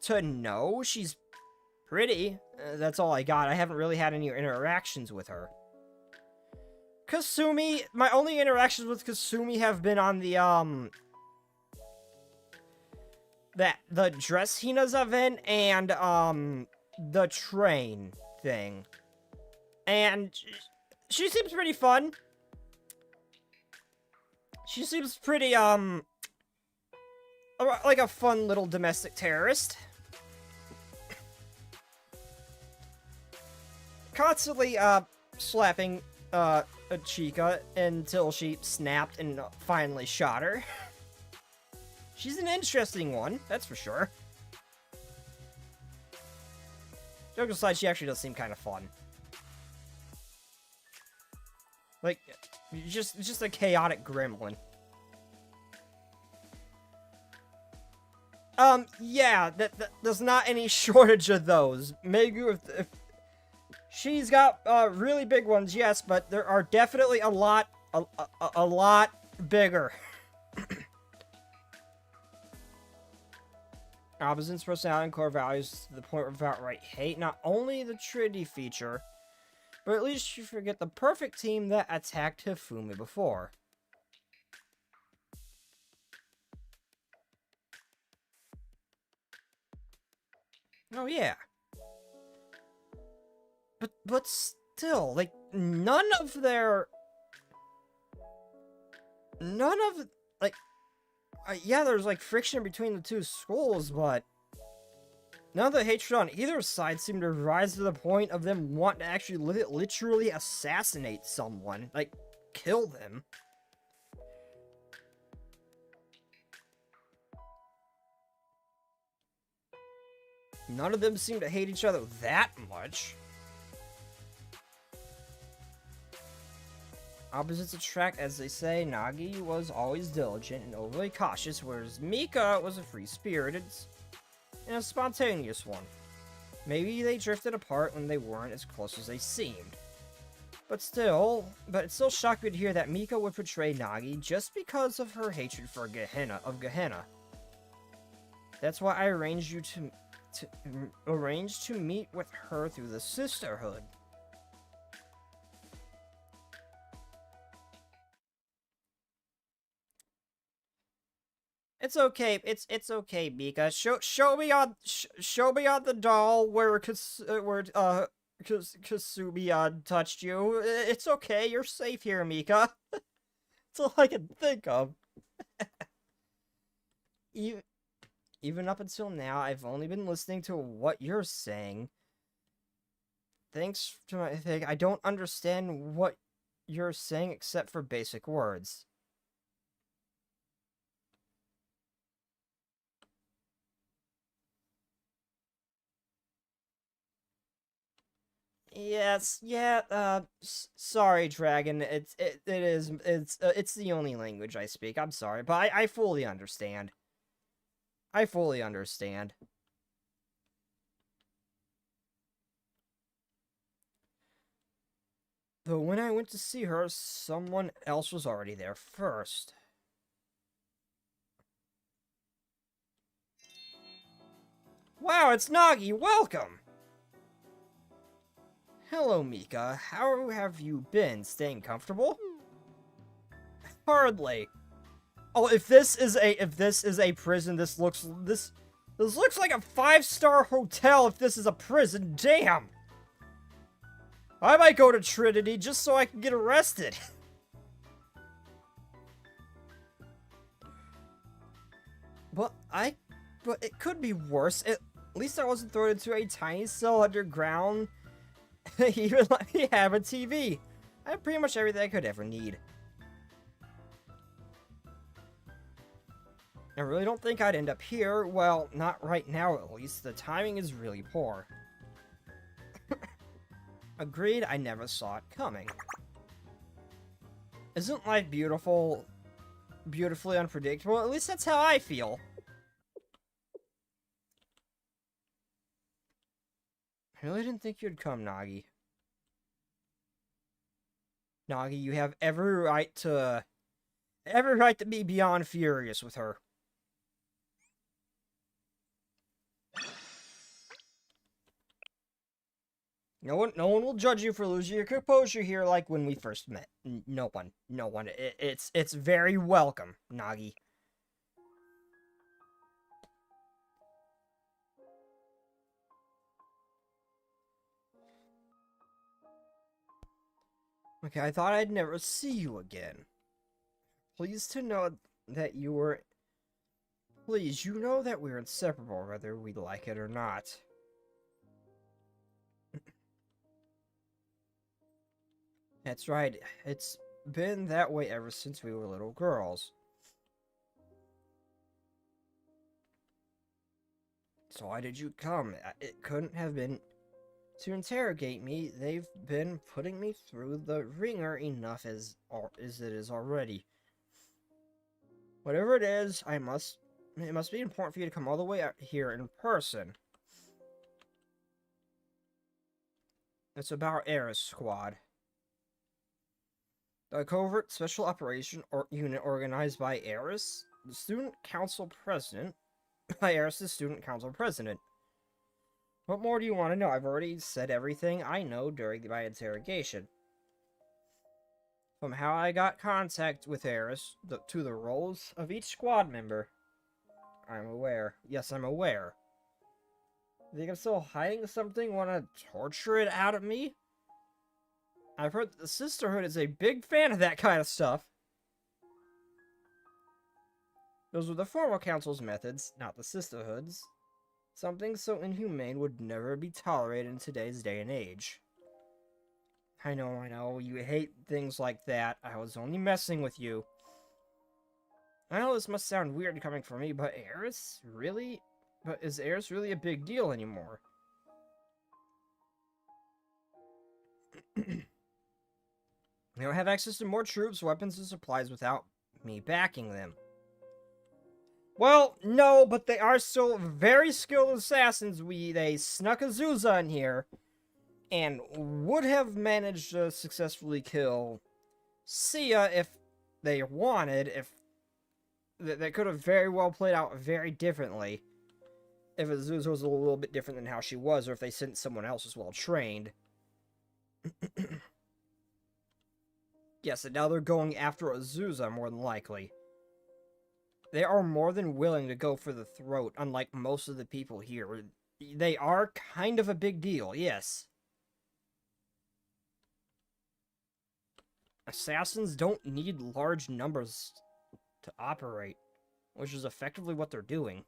to know. She's pretty. That's all I got. I haven't really had any interactions with her. Kasumi, my only interactions with Kasumi have been on the, the dress Hina's event and, the train thing. And she seems pretty fun. She seems pretty, like a fun little domestic terrorist. Constantly, slapping, Chica until she snapped and finally shot her. She's an interesting one, that's for sure. Joke aside, she actually does seem kind of fun. Like, just a chaotic gremlin. Yeah, there's not any shortage of those. Megu, if she's got, really big ones, yes, but there are definitely a lot bigger. Opposites, personality, and core values to the point of outright hate. Not only the Trinity feature, but at least you forget the perfect team that attacked Hifumi before. Oh yeah. But still, like, none of, like, Yeah, there's like friction between the two schools, but none of the hatred on either side seemed to rise to the point of them wanting to actually literally assassinate someone. Like, kill them. None of them seem to hate each other that much. Opposites attract, as they say. Nagi was always diligent and overly cautious, whereas Mika was a free-spirited and a spontaneous one. Maybe they drifted apart when they weren't as close as they seemed. But it still shocked me to hear that Mika would betray Nagi just because of her hatred for Gehenna. That's why I arranged to meet with her through the sisterhood. It's okay. It's okay, Mika. Show me on the doll where Kasumi touched you. It's okay. You're safe here, Mika. That's all I can think of. Even up until now, I've only been listening to what you're saying. Thanks to my thing, I don't understand what you're saying except for basic words. Yes, yeah, sorry, Dragon. It's the only language I speak. I'm sorry, but I fully understand. I fully understand. Though when I went to see her, someone else was already there first. Wow, it's Nagi! Welcome! Hello, Mika. How have you been? Staying comfortable? Hardly. Oh, if this is a prison, this looks like a 5-star hotel if this is a prison. Damn! I might go to Trinity just so I can get arrested. But it could be worse. At least I wasn't thrown into a tiny cell underground. He even let me have a TV. I have pretty much everything I could ever need. I really don't think I'd end up here. Well, not right now at least. The timing is really poor. Agreed, I never saw it coming. Isn't life beautiful? Beautifully unpredictable? At least that's how I feel. I really didn't think you'd come, Nagi. Nagi, you have every right to be beyond furious with her. No one will judge you for losing your composure here like when we first met. No one. It's very welcome, Nagi. Okay, I thought I'd never see you again. Pleased to know that you were... Please, you know that we're inseparable, whether we like it or not. That's right. It's been that way ever since we were little girls. So why did you come? It couldn't have been to interrogate me. They've been putting me through the ringer enough as it is already. Whatever it is, it must be important for you to come all the way out here in person. It's about Eris Squad. A covert special operation unit organized by Eris, the student council president. By Eris, the student council president. What more do you want to know? I've already said everything I know during my interrogation. From how I got contact with Eris, to the roles of each squad member. I'm aware. Yes, I'm aware. You think I'm still hiding something? Want to torture it out of me? I've heard that the Sisterhood is a big fan of that kind of stuff. Those were the former council's methods, not the sisterhood's. Something so inhumane would never be tolerated in today's day and age. I know, you hate things like that. I was only messing with you. I know this must sound weird coming from me, but really? But is Eris really a big deal anymore? They don't have access to more troops, weapons, and supplies without me backing them. Well, no, but they are still very skilled assassins. They snuck Azusa in here and would have managed to successfully kill Sia if they wanted. If that could have very well played out very differently if Azusa was a little bit different than how she was, or if they sent someone else as well trained. Yes, and now they're going after Azusa more than likely. They are more than willing to go for the throat, unlike most of the people here. They are kind of a big deal, yes. Assassins don't need large numbers to operate, which is effectively what they're doing.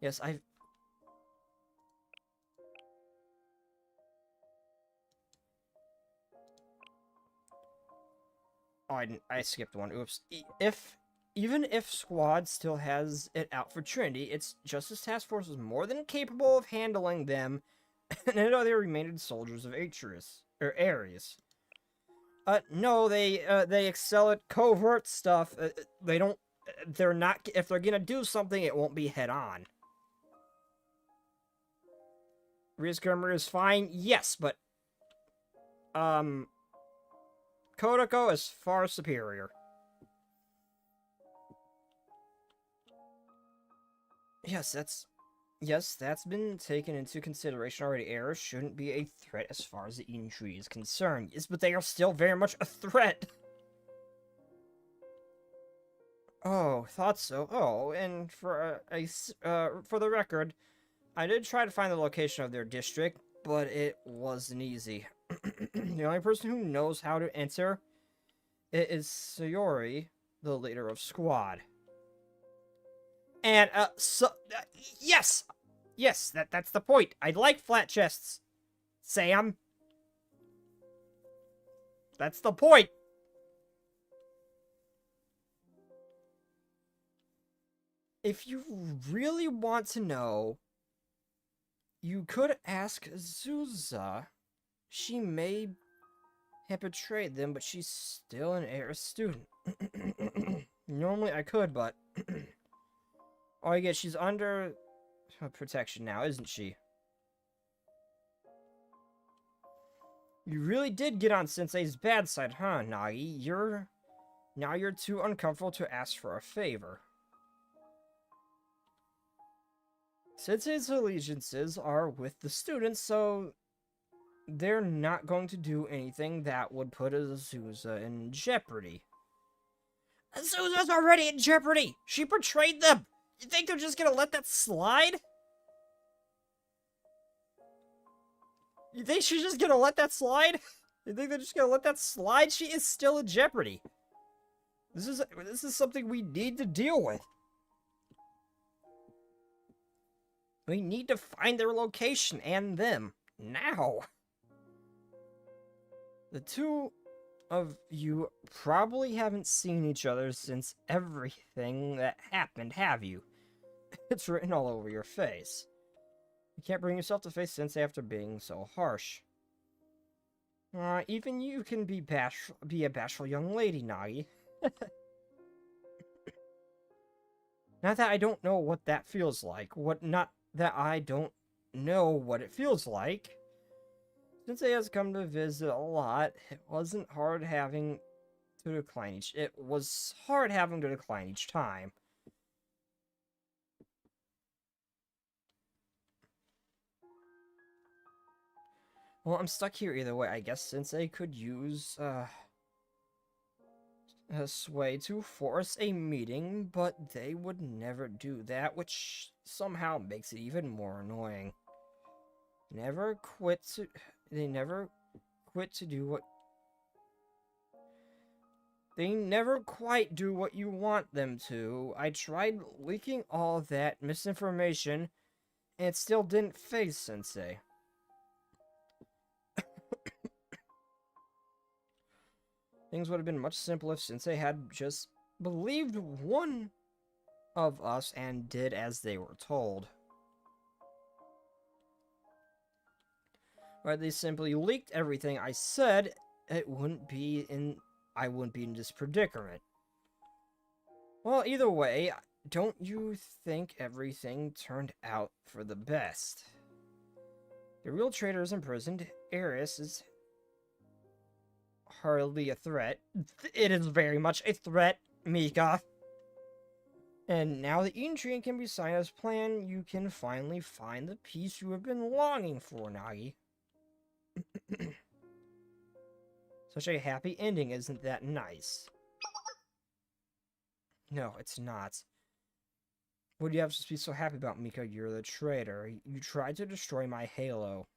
Yes, Oh, I skipped one. Oops. Even if Squad still has it out for Trinity, its Justice Task Force is more than capable of handling them and any other remaining soldiers of Ares. No, they excel at covert stuff. They're not, if they're gonna do something, it won't be head-on. Risk armor is fine, yes, but, Kodako is far superior. Yes, that's been taken into consideration already. Errors shouldn't be a threat as far as the injury is concerned. Yes, but they are still very much a threat. Oh, thought so. Oh, and for the record, I did try to find the location of their district, but it wasn't easy. The only person who knows how to enter it is Sayori, the leader of Squad. And, yes! Yes, that's the point. I like flat chests, Sam. That's the point. If you really want to know, you could ask Azusa. She may have betrayed them, but she's still an Ares student. Normally I could, but... Oh, I guess she's under protection now, isn't she? You really did get on Sensei's bad side, huh, Nagi? Now you're too uncomfortable to ask for a favor. Sensei's allegiances are with the students, so they're not going to do anything that would put Azusa in jeopardy. Azusa's already in jeopardy! She betrayed them! You think they're just gonna let that slide? You think she's just gonna let that slide? You think they're just gonna let that slide? She is still in jeopardy. This is something we need to deal with. We need to find their location and them. Now. The two of you probably haven't seen each other since everything that happened, have you? It's written all over your face. You can't bring yourself to face Sensei after being so harsh. Even you can be a bashful young lady, Nagi. Not that I don't know what that feels like. Not that I don't know what it feels like. Sensei has come to visit a lot. It wasn't hard having to decline each... It was hard having to decline each time. Well, I'm stuck here either way. I guess Sensei could use, a sway to force a meeting, but they would never do that, which somehow makes it even more annoying. They never quit to do what... They never quite do what you want them to. I tried leaking all that misinformation, and it still didn't phase Sensei. Things would have been much simpler if Sensei had just believed one of us and did as they were told. Or they simply leaked everything I said, I wouldn't be in this predicament. Well, either way, don't you think everything turned out for the best? The real traitor is imprisoned. Eris is hardly a threat. It is very much a threat, Mika. And now the Eden Tree can be signed as planned, you can finally find the peace you have been longing for, Nagi. Such a happy ending, isn't that nice? No, it's not. What do you have to be so happy about, Mika? You're the traitor. You tried to destroy my halo.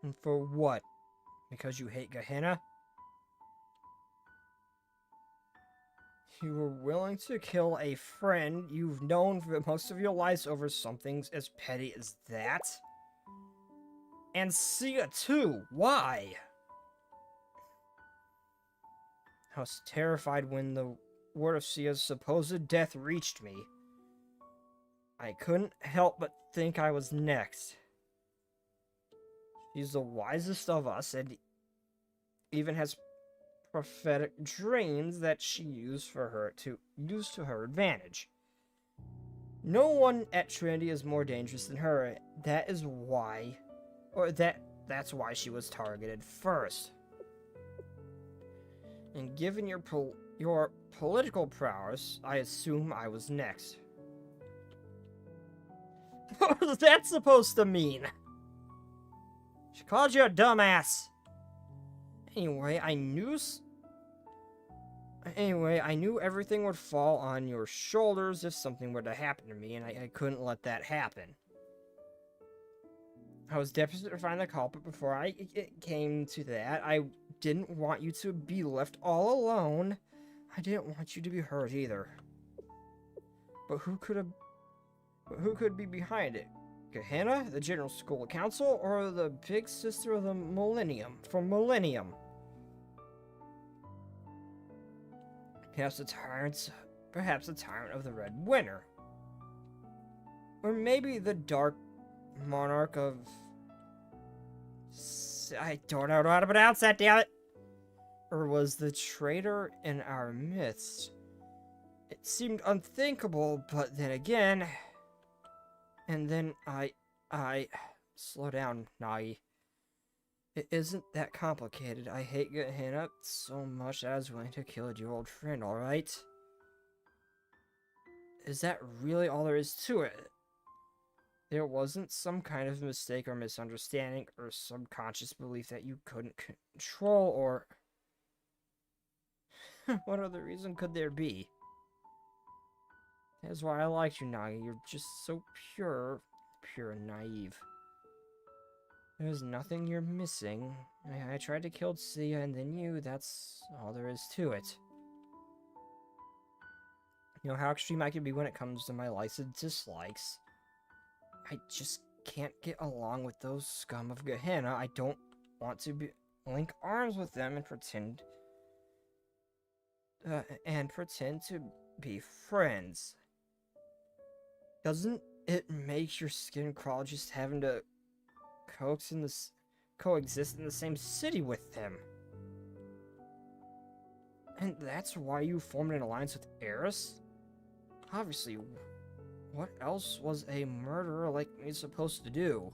And for what? Because you hate Gehenna? You were willing to kill a friend you've known for most of your lives over something as petty as that? And Sia too, why? I was terrified when the word of Sia's supposed death reached me. I couldn't help but think I was next. She's the wisest of us and even has prophetic dreams that she used to her advantage. No one at Trinity is more dangerous than her. That's why she was targeted first. And given your political prowess, I assume I was next. What was that supposed to mean? She called you a dumbass. Anyway, I knew everything would fall on your shoulders if something were to happen to me, and I couldn't let that happen. I was desperate to find the culprit before it came to that. I didn't want you to be left all alone. I didn't want you to be hurt either. But who could be behind it? Gehenna, the General School Council, or the big sister of the Millennium, from Millennium? Perhaps the tyrant of the Red Winter. Or maybe the Dark Monarch of... I don't know how to pronounce that, damn it! Or was the traitor in our midst? It seemed unthinkable, but then again... And then I... Slow down, Nagi. It isn't that complicated. I hate Gehenna so much that I was willing to kill your old friend, alright? Is that really all there is to it? There wasn't some kind of mistake or misunderstanding or subconscious belief that you couldn't control or... What other reason could there be? That's why I liked you, Nagi. You're just so pure and naive. There's nothing you're missing. I tried to kill Sia and then you, that's all there is to it. You know how extreme I can be when it comes to my likes and dislikes. I just can't get along with those scum of Gehenna. I don't want to link arms with them and pretend to be friends. Doesn't it make your skin crawl just having to coexist in the same city with them? And that's why you formed an alliance with Eris? Obviously, what else was a murderer like me supposed to do?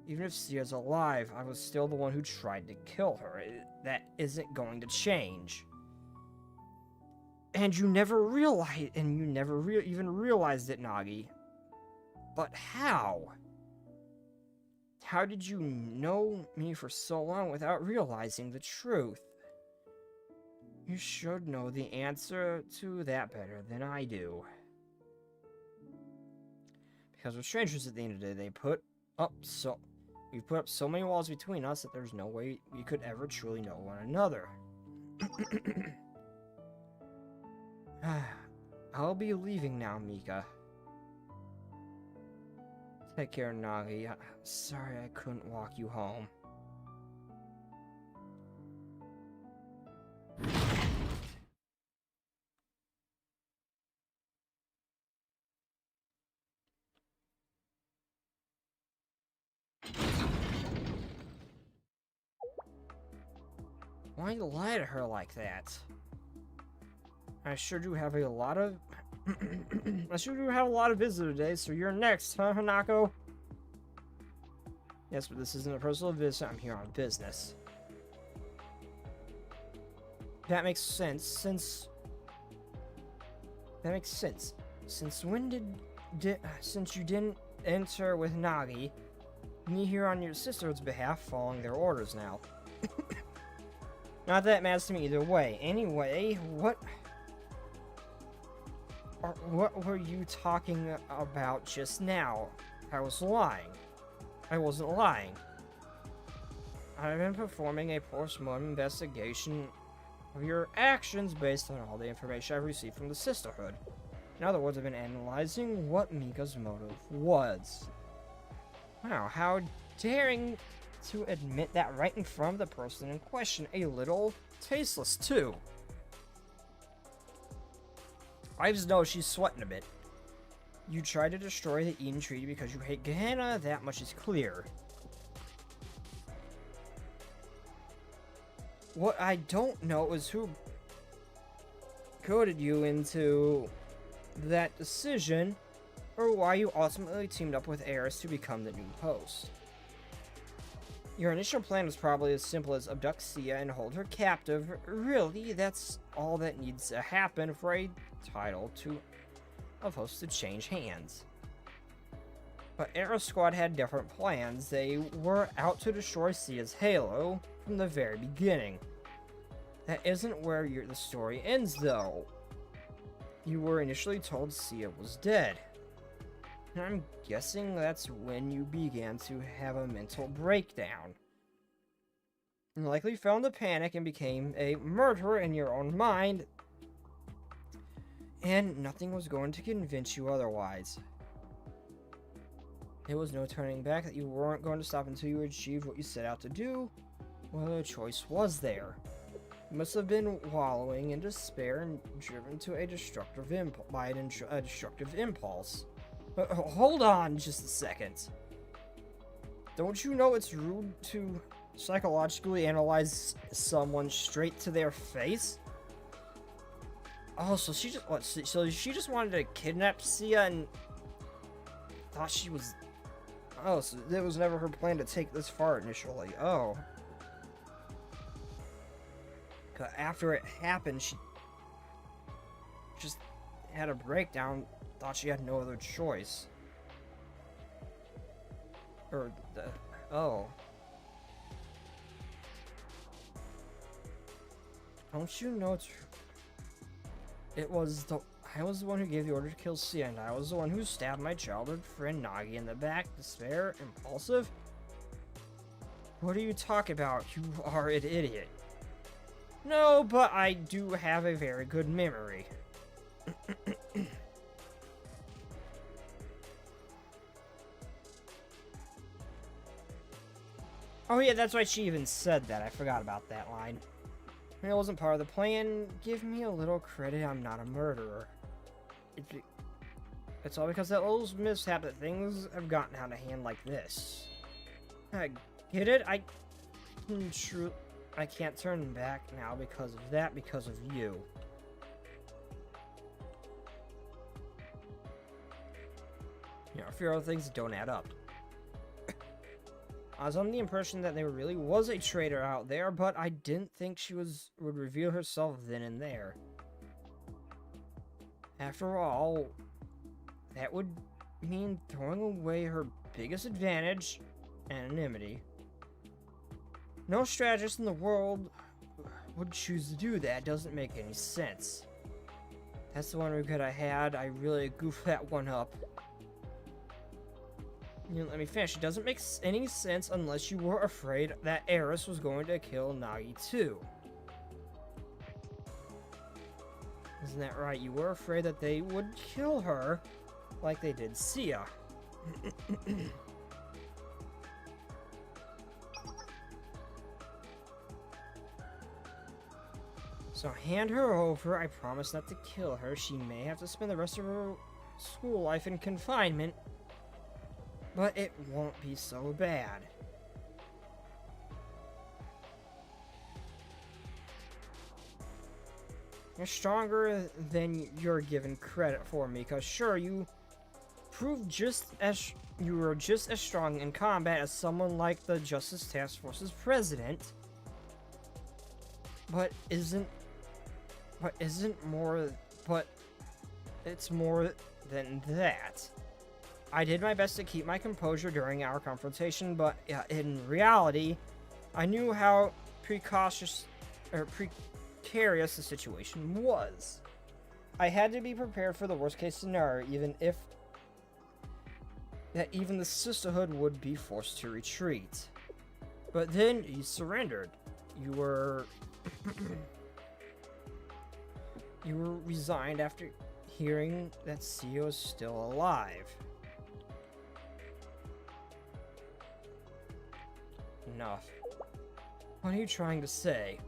Even if Sia's alive, I was still the one who tried to kill her. That isn't going to change. And you never even realized it, Nagi. But how? How did you know me for so long without realizing the truth? You should know the answer to that better than I do. Because we're strangers at the end of the day. We've put up so many walls between us that there's no way we could ever truly know one another. I'll be leaving now, Mika. Take care, Nagi. Sorry I couldn't walk you home. Why you lie to her like that? I sure do have a lot of visitors today, so you're next, huh, Hanako? Yes, but this isn't a personal visit, I'm here on business. That makes sense, since since you didn't enter with Nagi, me here on your sister's behalf following their orders now. Not that it matters to me either way. Anyway, what were you talking about just now? I was lying. I wasn't lying. I've been performing a post-mortem investigation of your actions based on all the information I've received from the Sisterhood. In other words, I've been analyzing what Mika's motive was. Wow, how daring to admit that right in front of the person in question. A little tasteless, too. I just know she's sweating a bit. You tried to destroy the Eden Treaty because you hate Gehenna, that much is clear. What I don't know is who goaded you into that decision, or why you ultimately teamed up with Eris to become the new host. Your initial plan was probably as simple as abduct Sia and hold her captive. Really, that's all that needs to happen for a title of host to change hands. But Eris Squad had different plans. They were out to destroy Sia's halo from the very beginning. That isn't where the story ends, though. You were initially told Sia was dead. And I'm guessing that's when you began to have a mental breakdown. You likely fell into panic and became a murderer in your own mind. And nothing was going to convince you otherwise. There was no turning back, that you weren't going to stop until you achieved what you set out to do. Well, the choice was there. You must have been wallowing in despair and driven to a destructive impulse. Hold on just a second. Don't you know it's rude to psychologically analyze someone straight to their face? Oh, so she just wanted to kidnap Sia and thought she was... Oh, so it was never her plan to take this far initially. Oh. 'Cause after it happened, she just had a breakdown, thought she had no other choice. Oh. Don't you know I was the one who gave the order to kill Sia, and I was the one who stabbed my childhood friend Nagi in the back. Despair? Impulsive? What are you talking about? You are an idiot. No, but I do have a very good memory. Oh yeah, that's why she even said that. I forgot about that line. It wasn't part of the plan. Give me a little credit, I'm not a murderer. It's all because that little mishap that things have gotten out of hand like this. I get it? I can't turn back now because of that, because of you. You know, a few other things that don't add up. I was under the impression that there really was a traitor out there, but I didn't think she would reveal herself then and there. After all, that would mean throwing away her biggest advantage, anonymity. No strategist in the world would choose to do that. Doesn't make any sense. That's the one regret I had. I really goofed that one up. You know, let me finish. It doesn't make any sense unless you were afraid that Eris was going to kill Nagi too. Isn't that right? You were afraid that they would kill her like they did Sia. So hand her over. I promise not to kill her. She may have to spend the rest of her school life in confinement, but it won't be so bad. You're stronger than you're given credit for, Mika. Sure, you proved you were just as strong in combat as someone like the Justice Task Force's president. But it's more than that. I did my best to keep my composure during our confrontation, but in reality, I knew how precarious the situation was. I had to be prepared for the worst case scenario, even the sisterhood would be forced to retreat. But then you surrendered. You were resigned after hearing that Sia is still alive. Enough. What are you trying to say?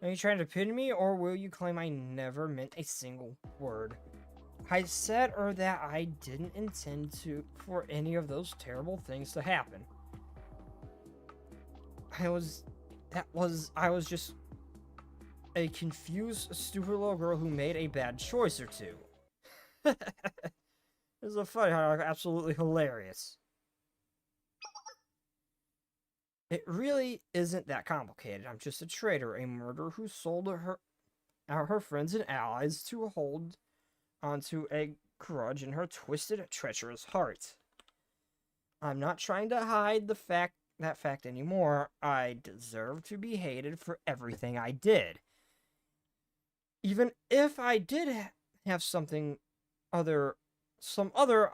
Are you trying to pin me, or will you claim I never meant a single word? I said that I didn't intend for any of those terrible things to happen. I was just a confused, stupid little girl who made a bad choice or two. This is a funny, absolutely hilarious. It really isn't that complicated. I'm just a traitor, a murderer who sold her friends and allies to hold onto a grudge in her twisted, treacherous heart. I'm not trying to hide that fact anymore. I deserve to be hated for everything I did. Even if I did have some other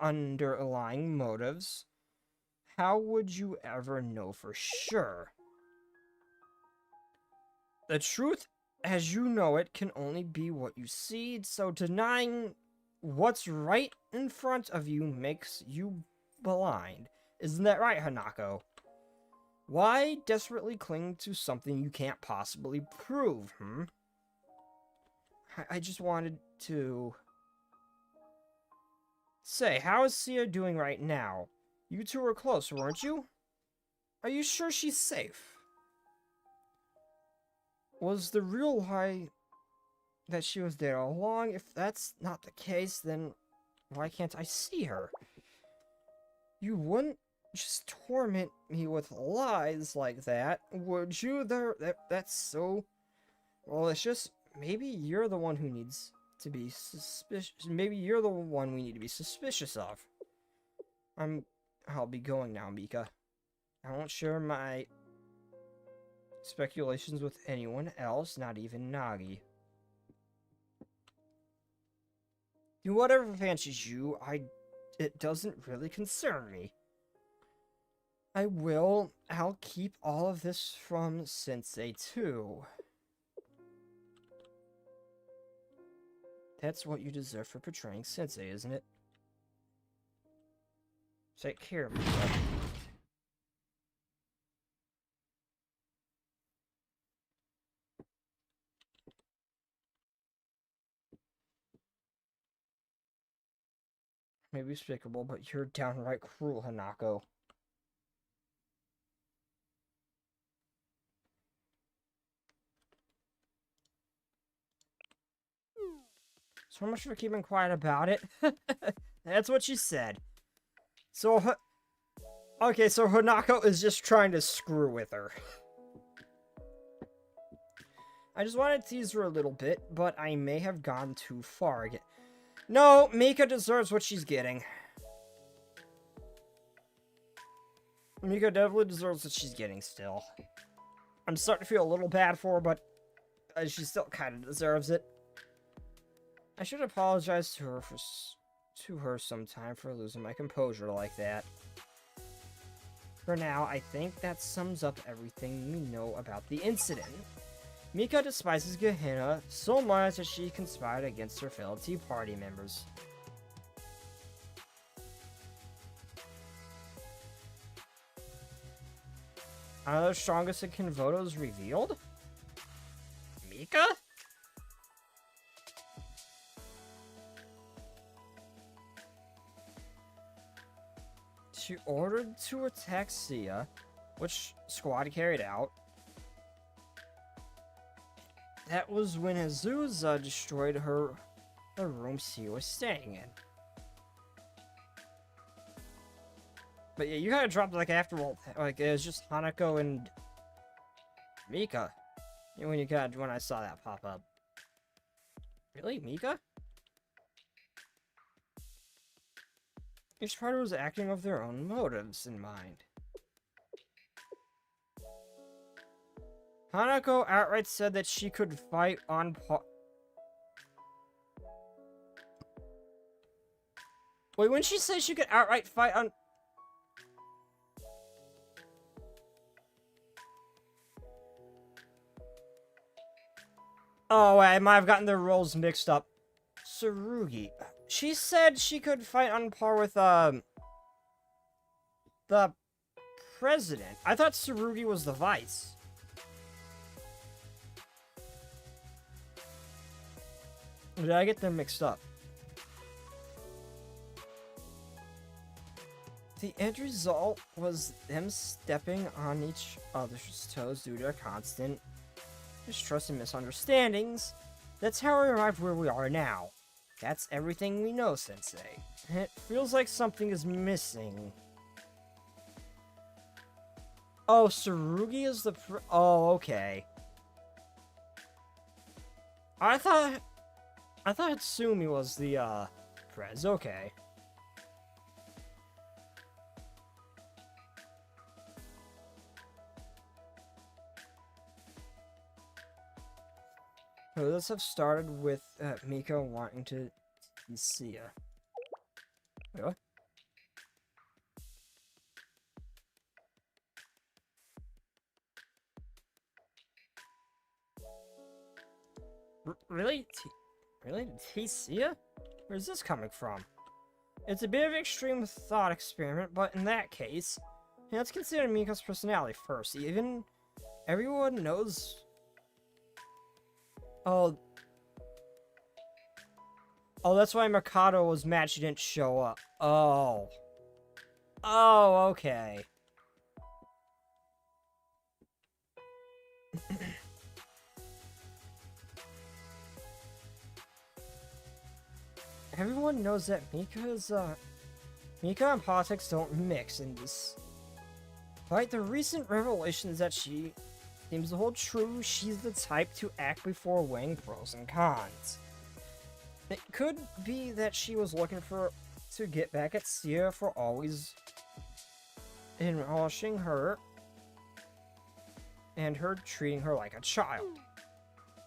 underlying motives, how would you ever know for sure? The truth, as you know it, can only be what you see, so denying what's right in front of you makes you blind. Isn't that right, Hanako? Why desperately cling to something you can't possibly prove, I just wanted to say, how is Sia doing right now? You two were close, weren't you? Are you sure she's safe? Was the real lie that she was there all along? If that's not the case, then why can't I see her? You wouldn't just torment me with lies like that, would you? That's so... Well, it's just... Maybe you're the one who needs to be suspicious. Maybe you're the one we need to be suspicious of. I'll be going now, Mika. I won't share my speculations with anyone else, not even Nagi. Do whatever fancies you. It doesn't really concern me. I'll keep all of this from Sensei too. That's what you deserve for portraying Sensei, isn't it? Take care of yourself. Maybe despicable, but you're downright cruel, Hanako. So much for keeping quiet about it. That's what she said. So, okay, so Hanako is just trying to screw with her. I just wanted to tease her a little bit, but I may have gone too far. No, Mika deserves what she's getting. Mika definitely deserves what she's getting still. I'm starting to feel a little bad for her, but she still kind of deserves it. I should apologize to her sometime for losing my composure like that. For now, I think that sums up everything we know about the incident. Mika despises Gehenna so much that she conspired against her fellow Tea Party members. Another strongest in Kinvoto is revealed? Mika? She ordered to attack Sia, which Squad carried out. That was when Azusa destroyed the room Sia was staying in. But yeah, you gotta drop like after like it was just Hanako and Mika. When I saw that pop up. Really, Mika? Each party was acting with their own motives in mind. Hanako outright said that she could fight on par. Wait, when she said she could outright fight on... Oh, I might have gotten their roles mixed up. Tsurugi. She said she could fight on par with, the president. I thought Tsurugi was the vice. Or did I get them mixed up? The end result was them stepping on each other's toes due to their constant distrust and misunderstandings. That's how we arrived where we are now. That's everything we know, Sensei. It feels like something is missing. Oh, Tsurugi is the oh, okay. I thought Hatsumi was the, Prez. Okay. So let's have started with Mika wanting to see Sia. Wait, what? Really? Really? Sia? Where's this coming from? It's a bit of an extreme thought experiment, but in that case, let's consider Mika's personality first. Even everyone knows. Oh, that's why Mikado was mad she didn't show up. Oh, okay. Everyone knows that Mika and politics don't mix in this. Despite the recent revelations that she seems to hold true, she's the type to act before weighing pros and cons. It could be that she was looking to get back at Sia for always enrolling her and her treating her like a child.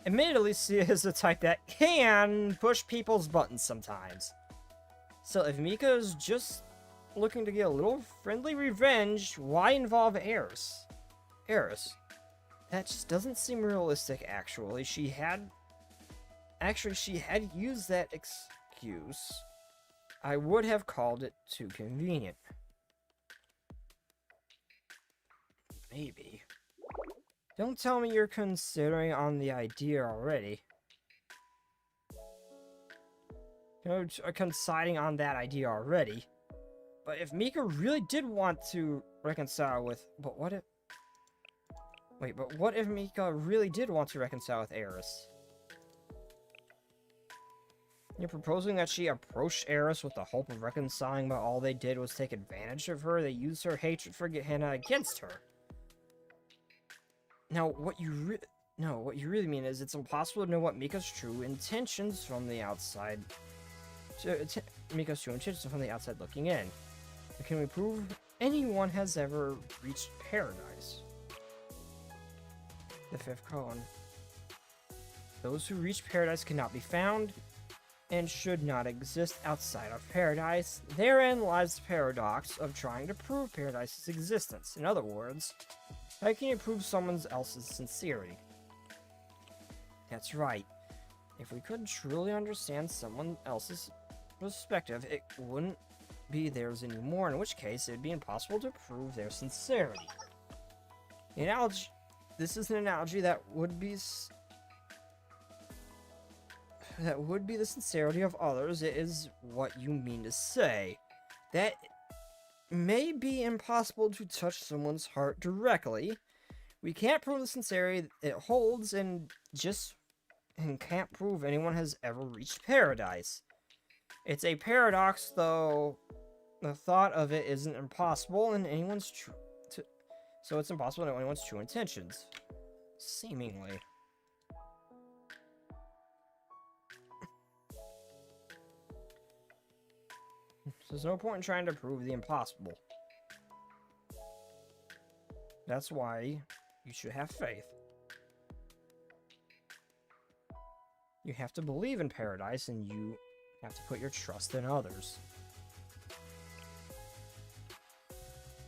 Admittedly, Sia is the type that can push people's buttons sometimes. So if Mika is just looking to get a little friendly revenge, why involve Eris? That just doesn't seem realistic, actually. She had used that excuse. I would have called it too convenient. Maybe. Don't tell me you're considering on the idea already. You're considing on that idea already. But if Mika really did want to reconcile with... But what if Mika really did want to reconcile with Eris? You're proposing that she approached Eris with the hope of reconciling, but all they did was take advantage of her. They used her hatred for Gehenna against her. Now, what you really mean is it's impossible to know what Mika's true intentions from the outside. Mika's true intentions from the outside looking in. But can we prove anyone has ever reached paradise? The fifth cone. Those who reach paradise cannot be found. and should not exist outside of paradise. Therein lies the paradox of trying to prove paradise's existence. In other words, how can you prove someone else's sincerity? That's right. If we could truly understand someone else's perspective, it wouldn't be theirs anymore, in which case it would be impossible to prove their sincerity. The analogy, this is an analogy that would be the sincerity of others. It is what you mean to say. That may be impossible to touch someone's heart directly. We can't prove the sincerity it holds, and can't prove anyone has ever reached paradise. It's a paradox, though the thought of it isn't impossible in anyone's so it's impossible to know anyone's true intentions. Seemingly. There's no point in trying to prove the impossible. That's why you should have faith. You have to believe in paradise, and you have to put your trust in others.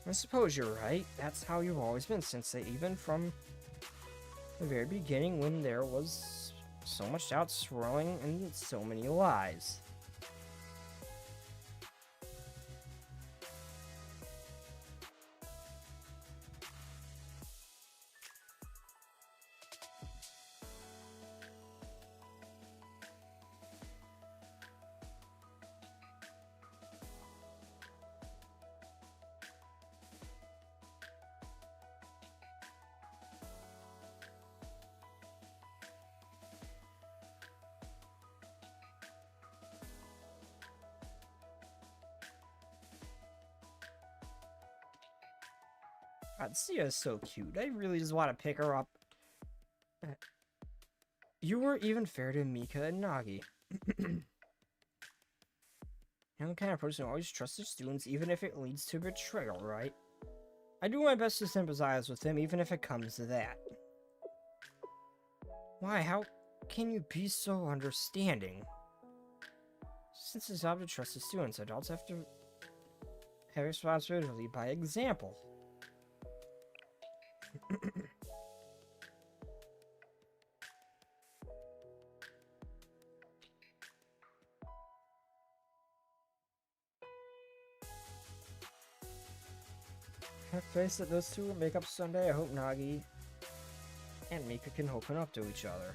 I suppose you're right. That's how you've always been, even from the very beginning, when there was so much doubt swirling and so many lies. God, Sia is so cute. I really just want to pick her up. You were even fair to Mika and Nagi. You're the kind of person who always trusts their students, even if it leads to betrayal, right? I do my best to sympathize with them, even if it comes to that. Why? How can you be so understanding? Since it's job to trust the students, adults have to have responsibility by example. Have faith that those two will make up someday. I hope Nagi and Mika can open up to each other.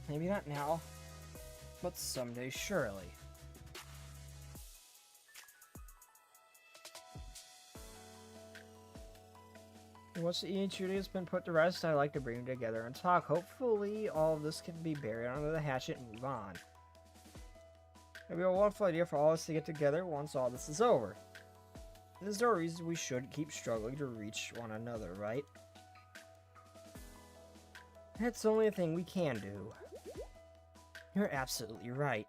Maybe not now, but someday surely. Once the EH has been put to rest, I'd like to bring them together and talk. Hopefully, all of this can be buried under the hatchet and move on. It'd be a wonderful idea for all of us to get together once all this is over. There's no reason we should keep struggling to reach one another, right? That's only a thing we can do. You're absolutely right.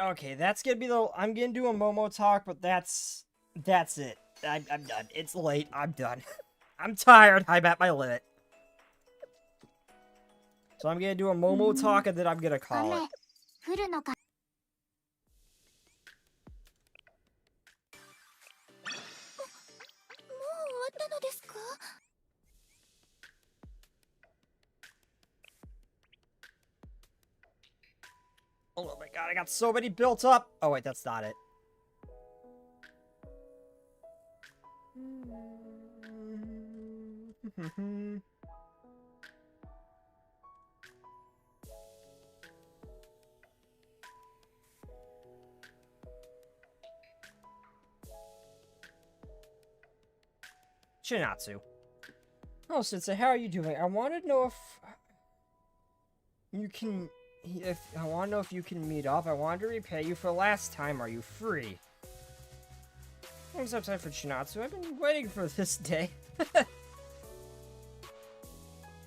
Okay, that's gonna be I'm gonna do a Momo talk, but that's it. I'm done. It's late. I'm done. I'm tired. I'm at my limit. So I'm gonna do a Momo talk, and then I'm gonna call it. Oh my god, I got so many built up! Oh wait, that's not it. Shinatsu. Oh, Sensei, how are you doing? I want to know if you can... I want to know if you can meet up. I wanted to repay you for last time. Are you free? What's up time for Chinatsu? I've been waiting for this day.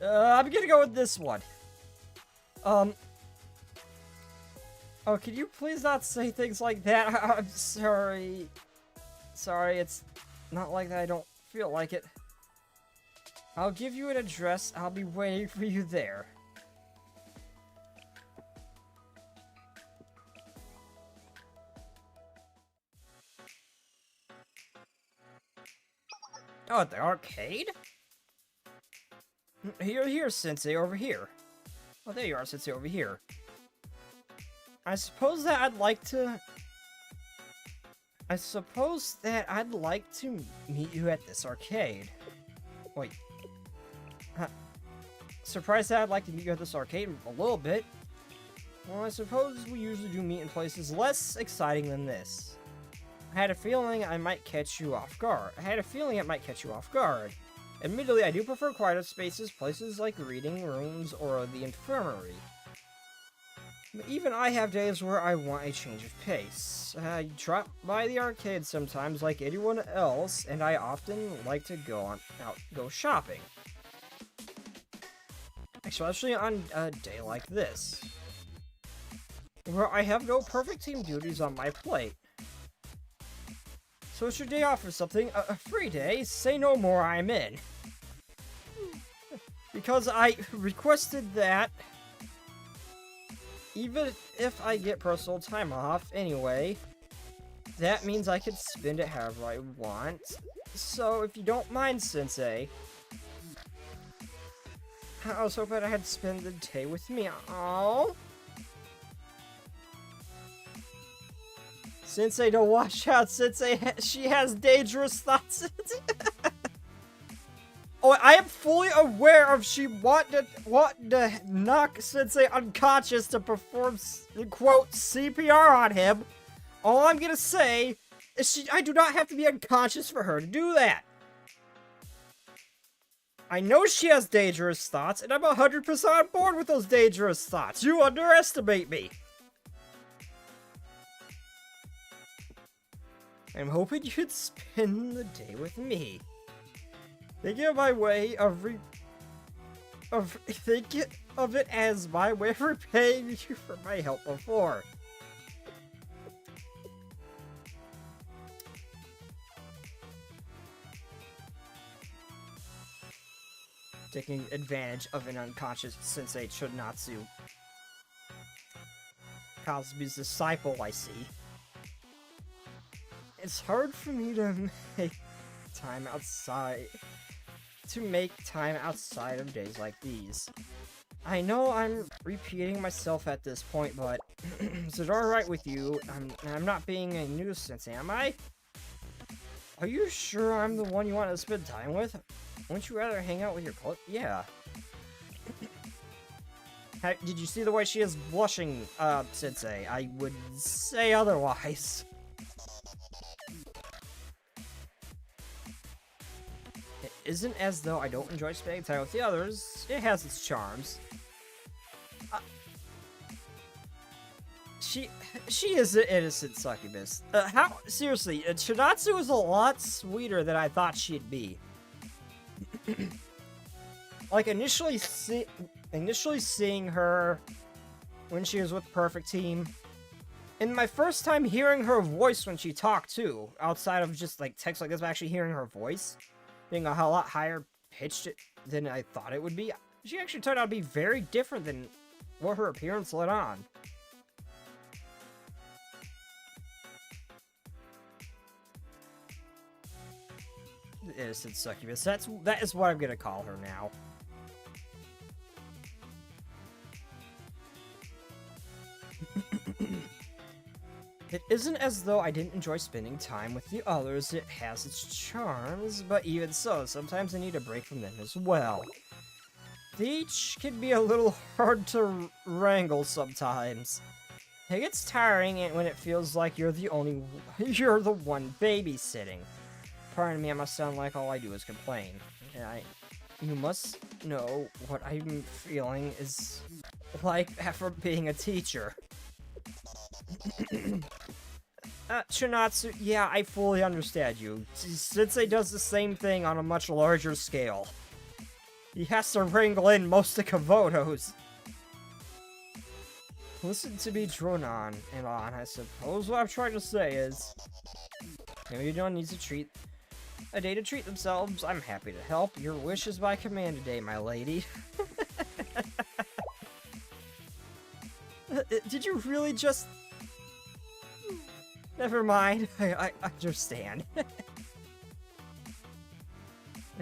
I'm gonna go with this one. Oh, can you please not say things like that? I'm sorry. Sorry, it's not like that. I don't feel like it. I'll give you an address. I'll be waiting for you there. Oh, at the arcade? Here, Sensei, over here. Oh, there you are, Sensei, over here. I suppose that I'd like to meet you at this arcade. Wait. Surprised that I'd like to meet you at this arcade a little bit. Well, I suppose we usually do meet in places less exciting than this. I had a feeling it might catch you off guard. Admittedly, I do prefer quieter spaces, places like reading rooms or the infirmary. But even I have days where I want a change of pace. I drop by the arcade sometimes like anyone else, and I often like to go shopping. Especially on a day like this, where I have no perfect team duties on my plate. So it's your day off or something, a free day, say no more, I'm in. Because I requested that, even if I get personal time off anyway, that means I can spend it however I want. So if you don't mind, Sensei, I was hoping I had to spend the day with me. Aww. Sensei, to watch out, Sensei. She has dangerous thoughts. Oh, I am fully aware of she wanting to knock Sensei unconscious to perform, quote, CPR on him. All I'm gonna say is I do not have to be unconscious for her to do that. I know she has dangerous thoughts, and I'm 100% on board with those dangerous thoughts. You underestimate me. I'm hoping you'd spend the day with me. Think of it as my way of repaying you for my help before. Taking advantage of an unconscious Sensei Chunatsu. Kazumi's disciple, I see. It's hard for me to make time outside of days like these. I know I'm repeating myself at this point, but is it alright with you? I'm not being a nuisance, am I? Are you sure I'm the one you want to spend time with? Wouldn't you rather hang out with your close? Yeah. Did you see the way she is blushing, Sensei? I would say otherwise. It isn't as though I don't enjoy spending time with the others. It has its charms. She is an innocent succubus. Seriously, Chinatsu is a lot sweeter than I thought she'd be. Like, initially seeing her when she was with Perfect Team, and my first time hearing her voice when she talked too, outside of just like text like this, but actually hearing her voice being a lot higher pitched than I thought it would be, she actually turned out to be very different than what her appearance let on. Innocent succubus. That is what I'm gonna call her now. It isn't as though I didn't enjoy spending time with the others. It has its charms, but even so, sometimes I need a break from them as well. Each can be a little hard to wrangle sometimes. It gets tiring when it feels like you're the one babysitting. Pardon me, I must sound like all I do is complain. You must know what I'm feeling is like after being a teacher. Chinatsu, yeah, I fully understand you. Sensei does the same thing on a much larger scale. He has to wrangle in most of Komodos. Listen to me drone on and on. I suppose what I'm trying to say is, everyone needs a day to treat themselves. I'm happy to help. Your wish is my command today, my lady. Did you really just... Never mind. I understand. I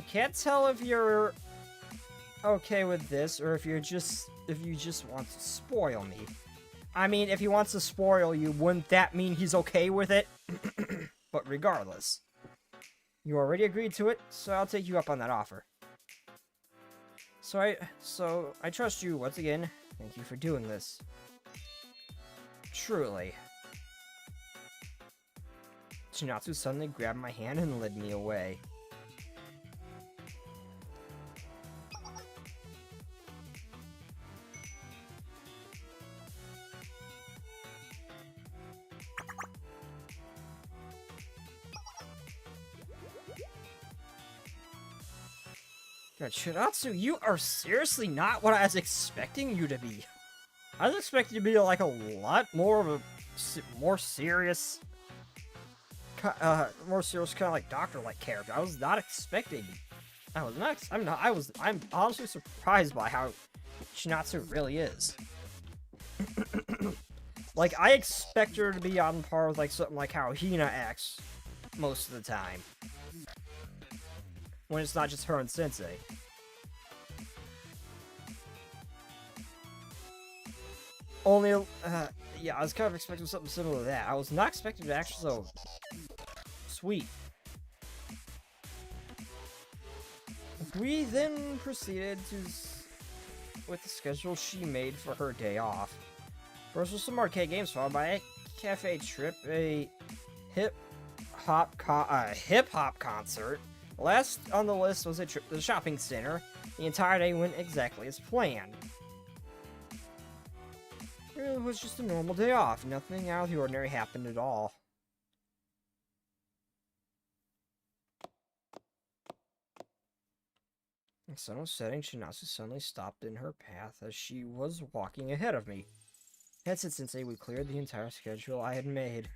can't tell if you're okay with this or if you just want to spoil me. I mean, if he wants to spoil you, wouldn't that mean he's okay with it? But regardless, you already agreed to it, so I'll take you up on that offer. So I trust you once again. Thank you for doing this. Truly. Chinatsu suddenly grabbed my hand and led me away. God, Chinatsu, you are seriously not what I was expecting you to be. I was expecting you to be like a lot more of a more serious kind of like doctor-like character. I was not expecting. I'm honestly surprised by how Chinatsu really is. Like, I expect her to be on par with like something like how Hina acts most of the time. When it's not just her and Sensei. Only, yeah, I was kind of expecting something similar to that. I was not expecting it actually so sweet. We then proceeded with the schedule she made for her day off. First was some arcade games, followed by a cafe trip, a hip-hop concert. Last on the list was a trip to the shopping center. The entire day went exactly as planned. It was just a normal day off. Nothing out of the ordinary happened at all. The sun was setting. Chinatsu suddenly stopped in her path as she was walking ahead of me. That's it, Sensei. We cleared the entire schedule I had made.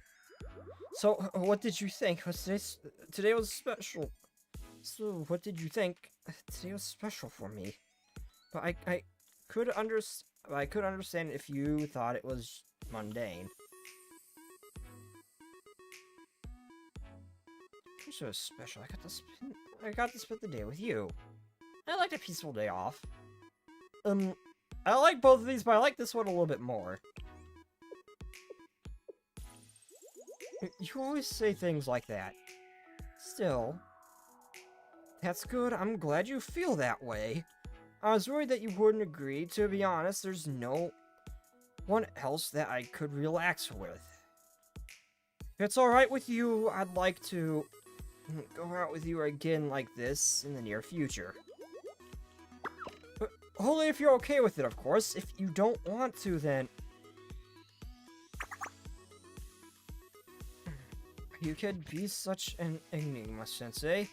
So, what did you think? Today was special. So, what did you think? Today was special for me. But I could understand if you thought it was mundane. So special. I got to spend the day with you. I liked a peaceful day off. I like both of these, but I like this one a little bit more. You always say things like that. Still, that's good. I'm glad you feel that way. I was worried that you wouldn't agree. To be honest, there's no one else that I could relax with. If it's alright with you, I'd like to go out with you again like this in the near future. But only if you're okay with it, of course. If you don't want to, then... You could be such an enigma, Sensei.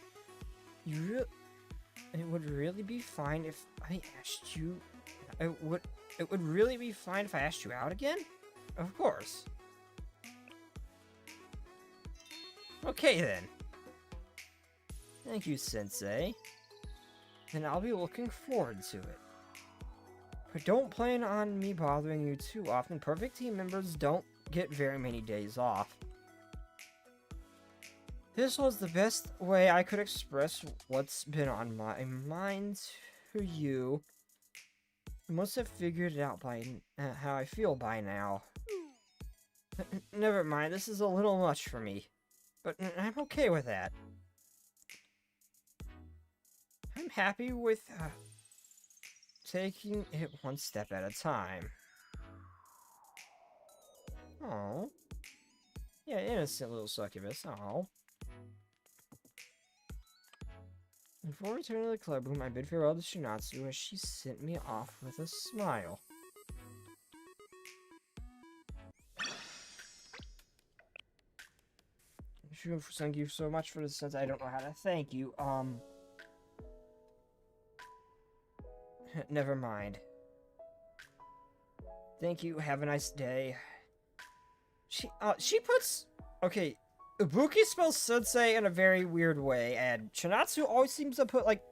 It would really be fine if I asked you... It would really be fine if I asked you out again? Of course. Okay, then. Thank you, Sensei. Then I'll be looking forward to it. But don't plan on me bothering you too often. Perfect team members don't get very many days off. This was the best way I could express what's been on my mind to you. You must have figured it out by how I feel by now. Never mind, this is a little much for me. But I'm okay with that. I'm happy with taking it one step at a time. Oh, yeah, innocent little succubus. Oh. Before returning to the club room, I bid farewell to Chinatsu as she sent me off with a smile. Thank you so much for this, since I don't know how to thank you. Never mind. Thank you, have a nice day. She puts... Okay, Ibuki spells sensei in a very weird way, and Chinatsu always seems to put, like,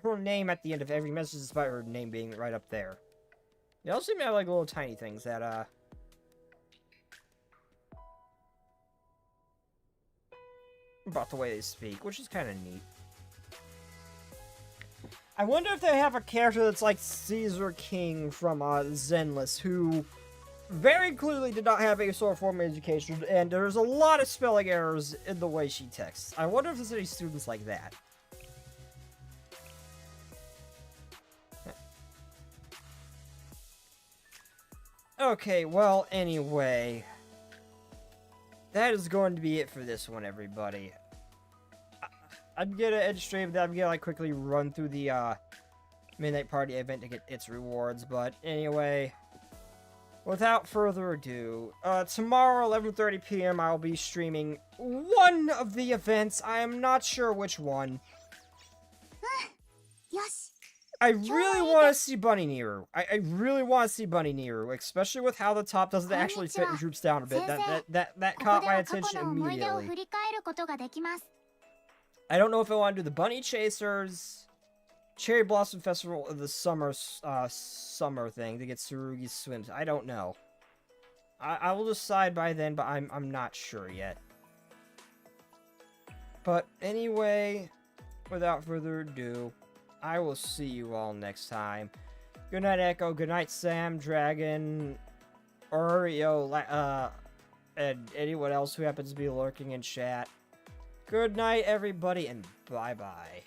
her name at the end of every message, despite her name being right up there. They also seem to have, like, little tiny things that, about the way they speak, which is kind of neat. I wonder if they have a character that's like Caesar King from Zenless, who very clearly did not have a sort of formal education, and there's a lot of spelling errors in the way she texts. I wonder if there's any students like that. Okay, well, anyway. That is going to be it for this one, everybody. I'm gonna end stream, then I'm gonna like quickly run through the Midnight Party event to get its rewards, but anyway, without further ado, tomorrow 11:30 p.m. I'll be streaming one of the events. I am not sure which one. I really want to see Bunny Nearu. I really want to see Bunny Nearu, especially with how the top doesn't actually fit and droops down a bit. That caught my attention immediately. I don't know if I want to do the Bunny Chasers, Cherry Blossom Festival, or the summer thing to get Tsurugi's swims. I don't know. I will decide by then, but I'm not sure yet. But anyway, without further ado, I will see you all next time. Good night, Echo. Good night, Sam, Dragon, Oreo, and anyone else who happens to be lurking in chat. Good night, everybody, and bye-bye.